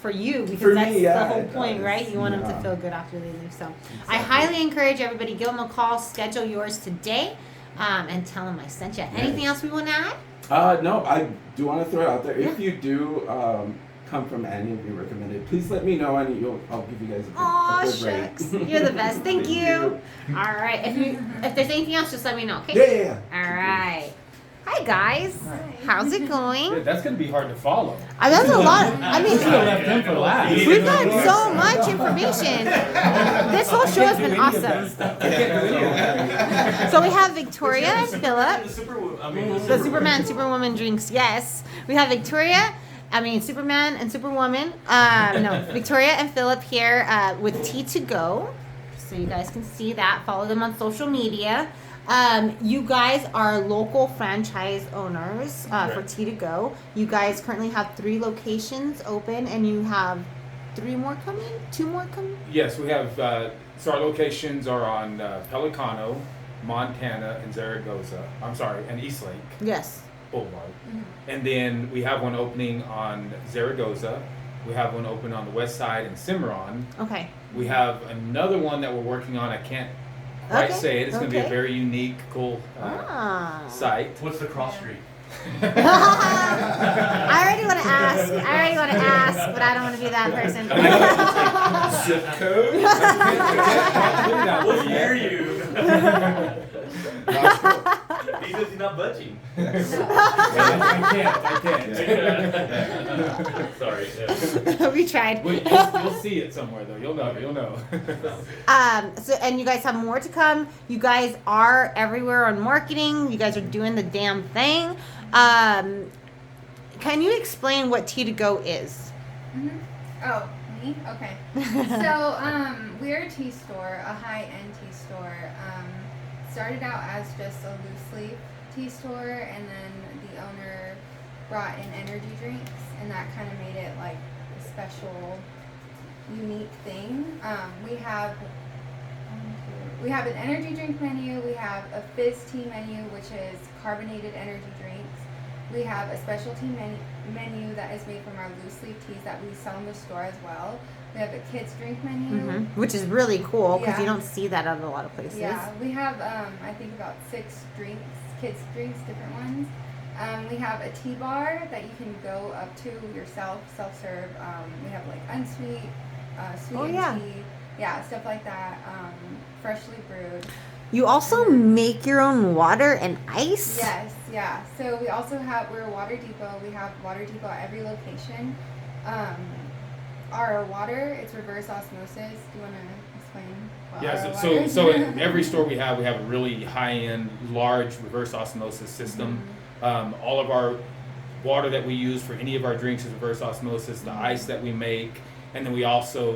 for you because For that's me, yeah, the whole it point, does. right? You want them to feel good after they leave. So I highly encourage everybody, give them a call, schedule yours today, and tell them I sent you. Anything else we want to add? No, I do want to throw it out there. If you do come from any of your recommended, please let me know and I'll give you guys a good shucks. rate. You're the best. Thank you. All right. If there's anything else, just let me know, okay? Yeah. All right. Hi, guys. How's it going? That's going to be hard to follow. That's a lot. I mean, We should have left him for last. we've got so much information. This whole show has been awesome. So we have Victoria and Philip. The Superman, Superwoman drinks, yes. We have Superman and Superwoman. Victoria and Philip here with Tea2Go. So you guys can see that. Follow them on social media. You guys are local franchise owners for Tea2Go. You guys currently have 3 locations open and you have 2 more coming? Yes, we have, so our locations are on Pelicano, Montana, and and Eastlake Yes. Boulevard. And then we have one opening on Zaragoza. We have one open on the west side in Cimarron. Okay. We have another one that we're working on. I can't quite say it. It's going to be a very unique, cool site. What's the cross street? I already want to ask. ask. I already want to ask, but I don't want to be that person. Zip code? We'll hear you. That's cool. He says he's not budging. I can't. Sorry. We tried. You'll see it somewhere though. You'll know. So, and you guys have more to come. You guys are everywhere on marketing. You guys are doing the damn thing. Can you explain what Tea2Go is? Mm-hmm. Oh, me? Okay. So, we're a tea store, a high-end tea store. Started out as just a loose leaf tea store, and then the owner brought in energy drinks, and that kind of made it like a special, unique thing. We have an energy drink menu. We have a fizz tea menu, which is carbonated energy drinks. We have a specialty menu that is made from our loose leaf teas that we sell in the store as well. We have a kids drink menu. Which is really cool because Yeah. you don't see that at a lot of places. Yeah, we have I think about 6 drinks, kids drinks, different ones. We have a tea bar that you can go up to yourself, self-serve. We have like unsweet, sweetened tea, stuff like that. Freshly brewed. You also make your own water and ice? Yes, yeah. So we also we're a water depot. We have water depot at every location. Our water, it's reverse osmosis. Do you want to explain? So in every store we have a really high-end, large reverse osmosis system. All of our water that we use for any of our drinks is reverse osmosis. The ice that we make, and then we also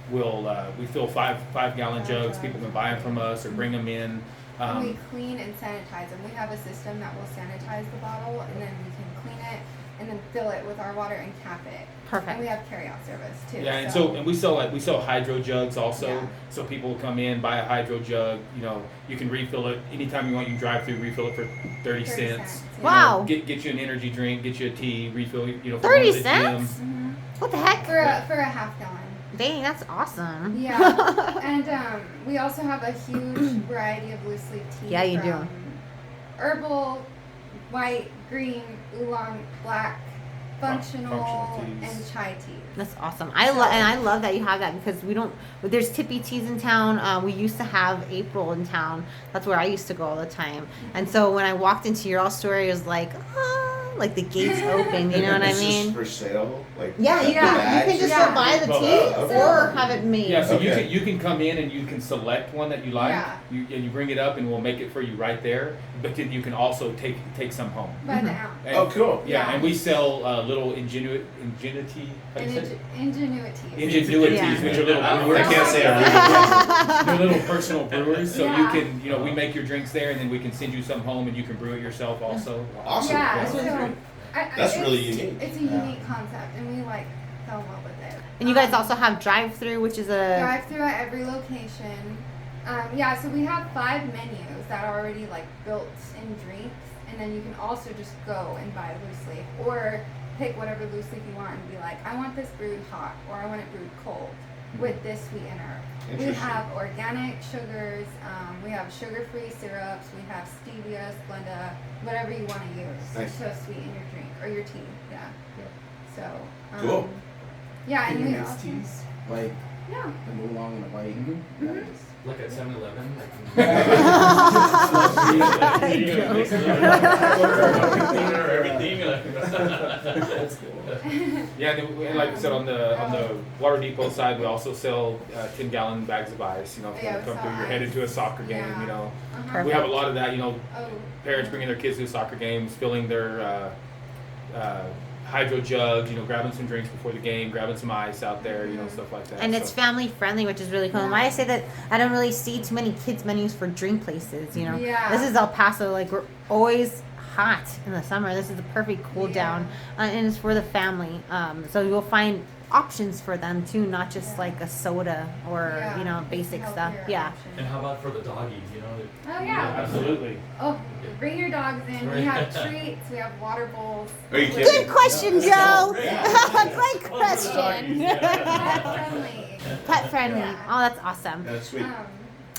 we fill 5-gallon jugs. People can buy them from us or bring them in. And we clean and sanitize them. We have a system that will sanitize the bottle, and then we can clean it and then fill it with our water and cap it. Perfect. And we have carryout service too. Yeah, and we sell hydro jugs also. Yeah. So people will come in, buy a hydro jug. You can refill it anytime you want. You drive through, refill it for 30 cents. Yeah. Wow. Get you an energy drink, get you a tea, refill. For 30 going to the cents? gym. What the heck? For a half gallon. Dang, that's awesome. Yeah. And we also have a huge variety of loose leaf tea. Yeah, you do. from herbal, white, green, oolong, black, functional teas. and chai teas. That's awesome. I love that you have that because there's Tippy Teas in town. We used to have April in town. That's where I used to go all the time. And so when I walked into your all store, it was like the gates open. You know what I It's mean? just for sale? Like Yeah, you can just go buy the tea or have it made. Yeah, so Okay. you can come in and you can select one that you like. Yeah. You bring it up and we'll make it for you right there. But then you can also take some home. By the ounce. And- Oh, cool. Yeah, and we sell little ingenuity. How do you say it? Ingenuities. Ingenuities, Yeah. which are little I brewers. can't say it. They're little personal brewers, so you Yeah. can, we make your drinks there, and then we can send you some home, and you can brew it yourself also. Awesome. Yeah, That's so great. it's really unique. It's a unique concept, and we fell in love with it. And you guys also have drive-through, which is a Drive through at every location. So we have 5 menus that are already built in drinks, and then you can also just go and buy loose leaf or pick whatever loose leaf you want and be like, I want this brewed hot or I want it brewed cold with this sweetener. We Interesting. have organic sugars, we have sugar-free syrups, we have stevia, Splenda, whatever you want to use Nice. to sweeten your drink or your tea. Yeah. So. Cool. Yeah, and we Nice also. teas, like Yeah. the oolong and the white. Nice. Like at 7-Eleven. That's cool. Yeah, and like I said, on the Water Depot side, we also sell 10-gallon bags of ice. If you Yeah, want to come we through, sell you're headed ice. to a soccer game. Uh-huh. We have a lot of that. Oh. Parents bringing their kids to soccer games, filling their hydro jugs, grabbing some drinks before the game, grabbing some ice out there, stuff like that. and it's family friendly, which is really cool. And why I say that, I don't really see too many kids menus for drink places. Yeah. This is El Paso. We're always hot in the summer. This is the perfect cool down, and it's for the family. So you'll find options for them too, not just like a soda or basic stuff. Healthier Yeah. option. And how about for the doggies? Oh yeah. Absolutely. Oh, bring your dogs in. We have treats. We have water bowls. Are you kidding? Good question, Joe. Yeah. Great question. Pet friendly. Pet friendly. Yeah. Oh, that's awesome. That's sweet.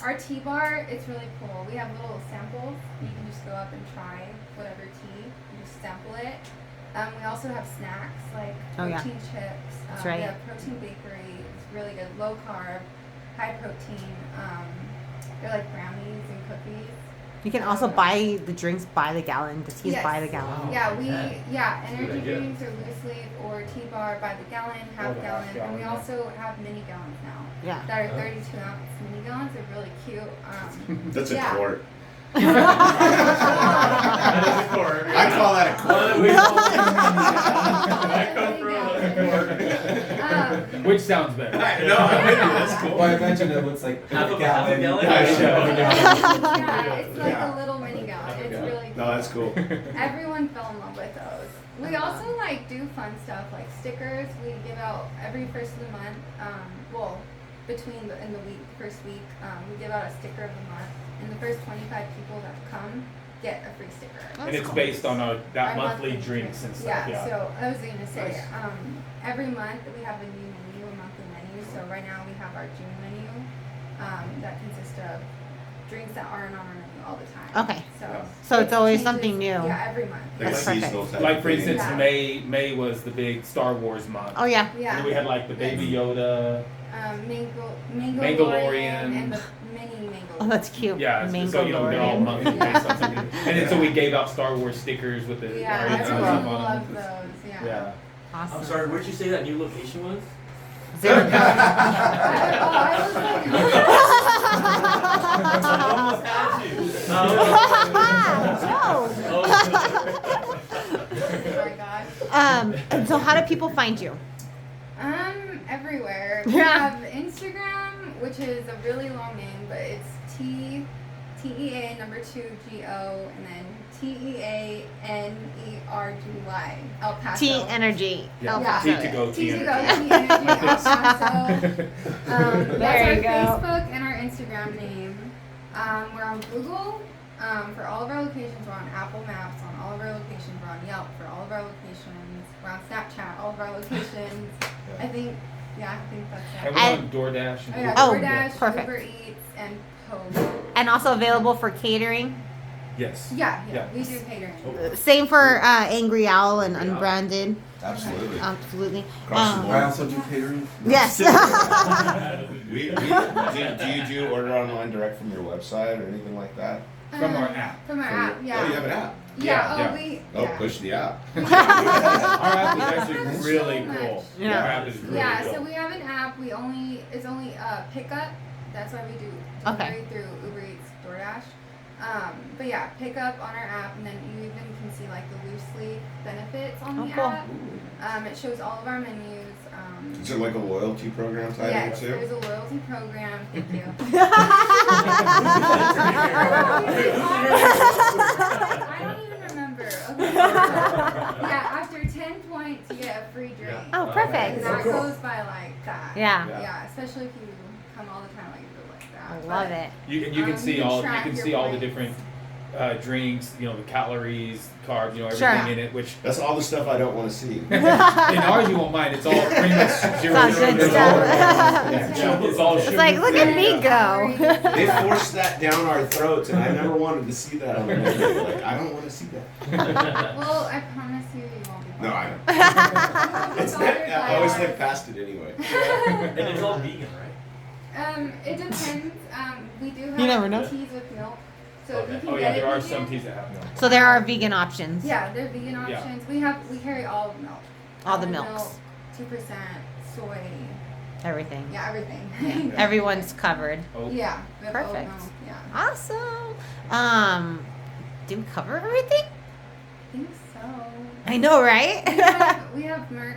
Our tea bar, it's really cool. We have little samples. You can just go up and try whatever tea. You just sample it. We also have snacks like Oh, yeah. protein chips. That's right. We have protein bakery. It's really good, low carb, high protein. They're like brownies and cookies. You can also buy the drinks by the gallon, the teas by the gallon. Yeah, Okay. energy Good idea. drinks or loose leaf or tea bar by the gallon, half the gallon, half and we gallon, also have mini gallons now. Yeah. That are 32-ounce mini gallons. They're really cute. That's a yeah. quart. That is a core. I call that a quart. Which sounds better. No, I'm with you. That's cool. Well, I imagine it looks like Half a gallon. gallon? Yeah, sure. Yeah, it's like Yeah. a little mini gallon. It's really cute. No, that's cool. Everyone fell in love with those. We also like do fun stuff like stickers. We give out every first of the month. In the week, first week, we give out a sticker of the month, and the first 25 people that come get a free sticker. And it's based on that Our monthly drinks and stuff. Yeah, so I was gonna say, Nice. every month we have a new menu, a monthly menu. So right now we have our June menu that consists of drinks that aren't on our menu all the time. Okay. So So it's always changes- something new. Yeah, every month. Like That's seasonal type Like of for thing. instance, Yeah. May was the big Star Wars month. Oh yeah. And Yeah. then we had like the Baby Yoda. Mangalorean and the mini Mangalorean. Oh, that's cute. Yeah, so they're all Mangalorean. monthly based on something. And then so we gave out Star Wars stickers with the Yeah, R18 that's everyone cool. on loves them. those. Yeah. Yeah. Awesome. I'm sorry, where'd you say that new location was? Zero. I was like, Almost had you. Joe. oh my gosh. And so how do people find you? Everywhere. We Yeah. have Instagram, which is a really long name, but it's TEA number 2 GO and then TEANERGY El Paso. T Energy. Yeah. El Yeah. Paso. Tea2Go, Tea Tea2Go, Energy. Tea Energy El Paso. There That's our you go. Facebook and our Instagram name. We're on Google for all of our locations. We're on Apple Maps on all of our locations. We're on Yelp for all of our locations. We're on Snapchat, all of our locations. I think that's And it. we're on DoorDash. And Oh, yeah, Oh, DoorDash, perfect. Uber Eats, and Post. And also available for catering. Yes. Yeah, Yeah. we do catering. Same for Angry Owl and Unbranded. Absolutely. Absolutely. Across the I board. also do catering. Yes. Do you do order online direct from your website or anything like that? From our app. From our From app, your- yeah. Oh, you have an app. Yeah, Yeah. Oh, push the app. Our app is actually There's really so cool. much. Yeah. Our app is really Yeah, cool. so we have an app. It's only pickup. That's why we do Okay. delivery through Uber Eats, DoorDash. But yeah, pick up on our app, and then you even can see like the loose leaf benefits on Oh, the cool. app. It shows all of our menus. Is it like a loyalty program type Yes, too? there's a loyalty program. Thank you. I don't even remember. Okay. Yeah, after 10 points, you get a free drink. Oh, perfect. And that goes by like that. Yeah. Yeah, especially if you come all the time, like you do like that. I love it. You can You see can all track your the points. different drinks, the calories, carbs, everything Sure. in it. Which That's all the stuff I don't want to see. in ours you won't mind. It's all pretty much zero. all good sugar. stuff. Yeah, it's all It's sugar. like, look at me go. They forced that down our throats, and I never wanted to see that on the menu. Like, I don't want to see that. Well, I promise you, you won't be. No, I don't. It's I always look past it anyway. And it's all vegan, right? It depends. We do have You never know. teas with milk. So if you Okay. can Oh get yeah, it there are vegan, some teas that have milk. So there are vegan options. Yeah, they're vegan Yeah. options. We carry all of milk. All the Almond milks. milk, 2% soy. Everything. Yeah, everything. Everyone's covered. Oh. Yeah. we have oat Perfect. milk, yeah. Awesome. Do we cover everything? I think so. I know, right? We have merch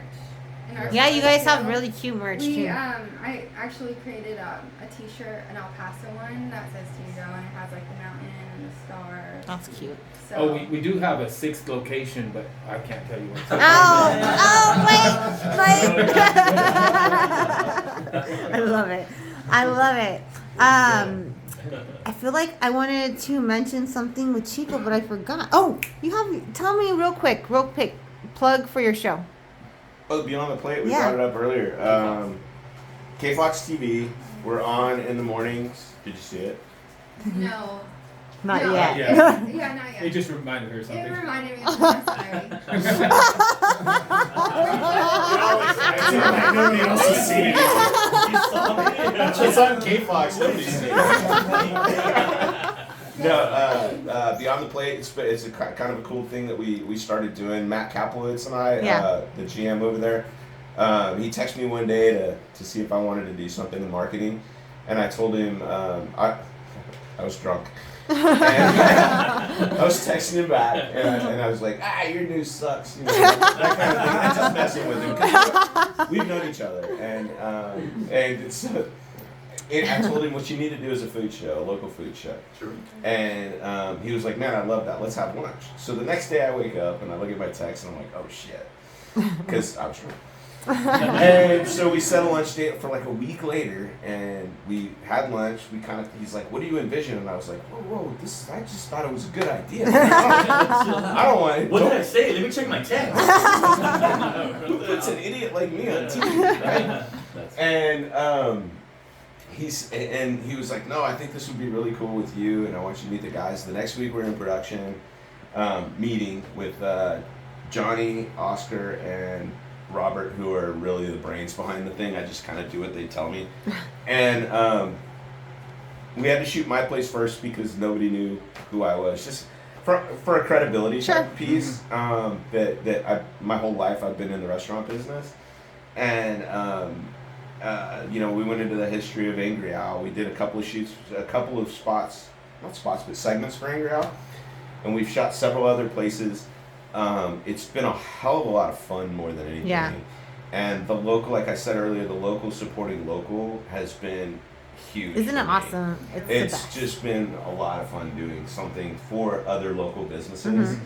in our Yeah, you store, guys have too. really cute merch We too. I actually created a t-shirt, an El Paso one that says Tea2Go, and it has like the mountain and the stars. That's cute. So Oh, we do have a 6th location, but I can't tell you what. I love it. I love it. I feel like I wanted to mention something with Chico, but I forgot. Oh, tell me real quick, plug for your show. Oh, Beyond the Plate, we Yeah. brought it up earlier. K-Fox TV, we're on in the mornings. Did you see it? no. Not No. yet. Yeah. Yeah, not It yet. just reminded her of It something. reminded me of something. Sorry. Nobody else has seen it. It's on K-Fox. Nobody's seen it. No, Beyond the Plate, it's a kind of a cool thing that we started doing. Matt Kaplowitz and I, the GM over there, he texted me one day to see if I wanted to do something in marketing, and I told him I was drunk. And I was texting him back, and I was like, your news sucks, you know, that kind of thing. I'm just messing with him because we've known each other, and so I told him what you need to do is a food show, a local food show. Sure. And he was like, man, I love that. Let's have lunch. So the next day I wake up and I look at my text and I'm like, oh shit, because I was drunk. And so we set a lunch date for like a week later, and we had lunch. He's like, what do you envision? And I was like, whoa, I just thought it was a good idea. I don't want it. What did I say? Let me check my text. Who puts an idiot like me on TV, right? And he was like, no, I think this would be really cool with you, and I want you to meet the guys. The next week we're in production meeting with Johnny, Oscar, and Robert, who are really the brains behind the thing. I just kind of do what they tell me. And we had to shoot my place first because nobody knew who I was. Just for a credibility piece. My whole life I've been in the restaurant business. And we went into the history of Angry Owl. We did a couple of shoots, segments for Angry Owl. And we've shot several other places. It's been a hell of a lot of fun more than anything. Yeah. And the local, like I said earlier, the local supporting local has been huge. Isn't it awesome? It's just been a lot of fun doing something for other local businesses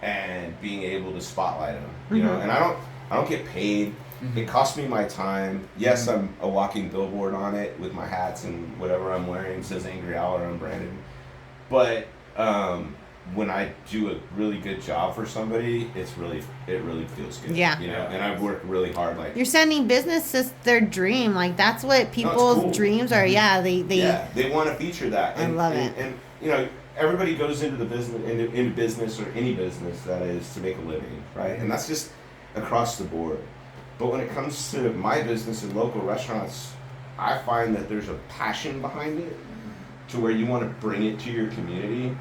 and being able to spotlight them. You know, and I don't get paid. It costs me my time. Yes, I'm a walking billboard on it with my hats and whatever I'm wearing. It says Angry Owl or Unbranded. But when I do a really good job for somebody, it really feels good. Yeah. You know, and I've worked really hard. Like, you're sending businesses their dream. Like, that's what people's dreams are. Yeah, they want to feature that. I love it. And you know, everybody goes into the business into business or any business that is to make a living, right? And that's just across the board. But when it comes to my business and local restaurants, I find that there's a passion behind it to where you want to bring it to your community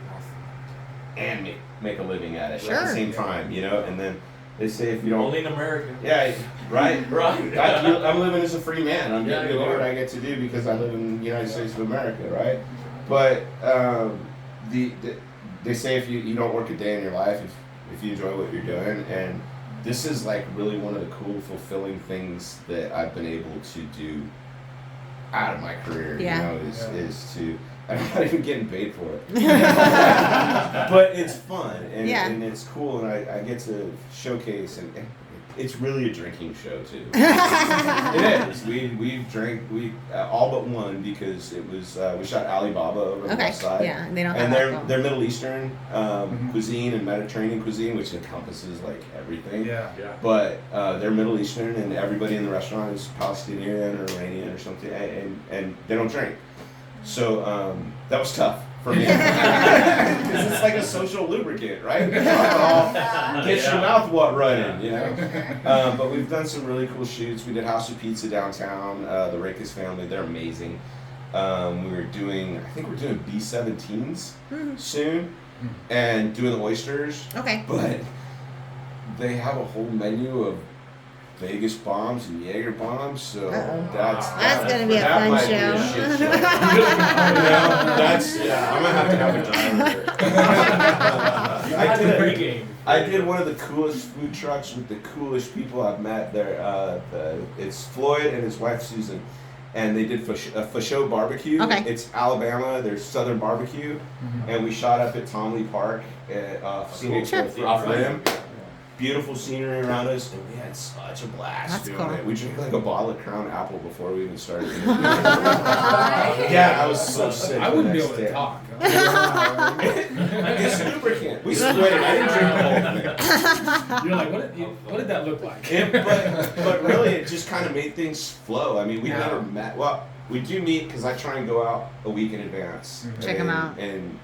and make a living at it at the same time, you know. And then they say if you don't, only in America. Yeah, right. I'm living as a free man. I'm getting what I get to do because I live in the United States of America, right? But they say if you don't work a day in your life, if you enjoy what you're doing, and this is like really one of the cool, fulfilling things that I've been able to do out of my career. Yeah. You know, is to. I'm not even getting paid for it. But it's fun and it's cool, and I get to showcase, and it's really a drinking show too. It is. We drank all but one because it was we shot Alibaba over the west side. Yeah, and they don't have they're Middle Eastern cuisine and Mediterranean cuisine, which encompasses like everything. Yeah. But they're Middle Eastern, and everybody in the restaurant is Palestinian or Iranian or something, and they don't drink. So that was tough for me because it's like a social lubricant, right? Alcohol gets your mouth running, you know. But we've done some really cool shoots. We did House of Pizza downtown. The Rakes family, they're amazing. I think we're doing B17s soon, and doing the oysters. Okay. But they have a whole menu of Vegas bombs and Jaeger bombs, so that's gonna be a fun show. I'm gonna have to have a driver. I did one of the coolest food trucks with the coolest people I've met there. It's Floyd and his wife Susan, and they did Fasho barbecue. Okay. It's Alabama. There's Southern barbecue, and we shot up at Tom Lee Park off Rim. Beautiful scenery around us, and we had such a blast doing it. We drank like a bottle of Crown Apple before we even started. Yeah, I was so sick. I wouldn't be able to talk. It's lubricant. We split it. I didn't drink the whole thing. You're like, what did that look like? But really, it just kind of made things flow. I mean, we never met. Well, we do meet because I try and go out a week in advance. Check them out. And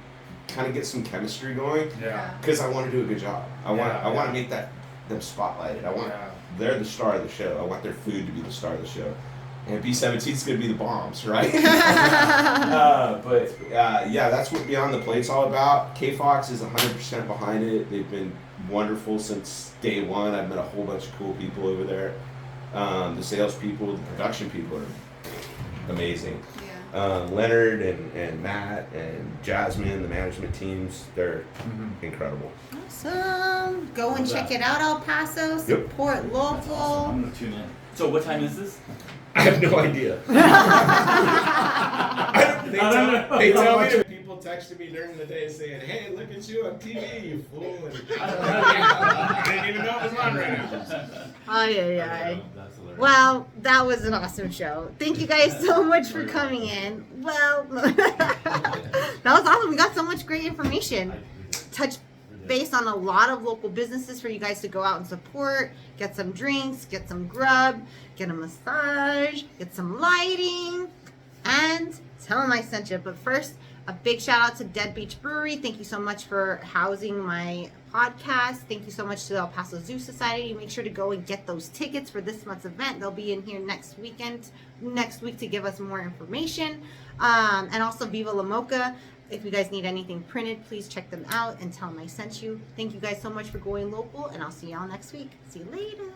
kind of get some chemistry going. Yeah. Because I want to do a good job. I want Yeah. to make them spotlighted. They're the star of the show. I want their food to be the star of the show. And B17 is going to be the bombs, right? Yeah, that's what Beyond the Plate's all about. K-Fox is 100% behind it. They've been wonderful since day one. I've met a whole bunch of cool people over there. The salespeople, the production people are amazing. Yeah. Leonard and Matt and Jasmine, the management teams, they're incredible. Awesome. Go and check it out, El Paso. Support local. Awesome. I'm gonna tune in. So what time is this? I have no idea. They tell me people texted me during the day saying, "Hey, look at you on TV, you fool!" And I didn't even know it was on right now. Ay. Well, that was an awesome show. Thank you guys so much for coming in. Well, that was awesome. We got so much great information. Touch base on a lot of local businesses for you guys to go out and support, get some drinks, get some grub, get a massage, get some lighting, and tell them I sent you. But first, a big shout out to Dead Beach Brewery. Thank you so much for housing my podcast. Thank you so much to the El Paso Zoo Society. Make sure to go and get those tickets for this month's event. They'll be in here next week to give us more information. And also Viva La Mocha. If you guys need anything printed, please check them out and tell them I sent you. Thank you guys so much for going local, and I'll see y'all next week. See you later.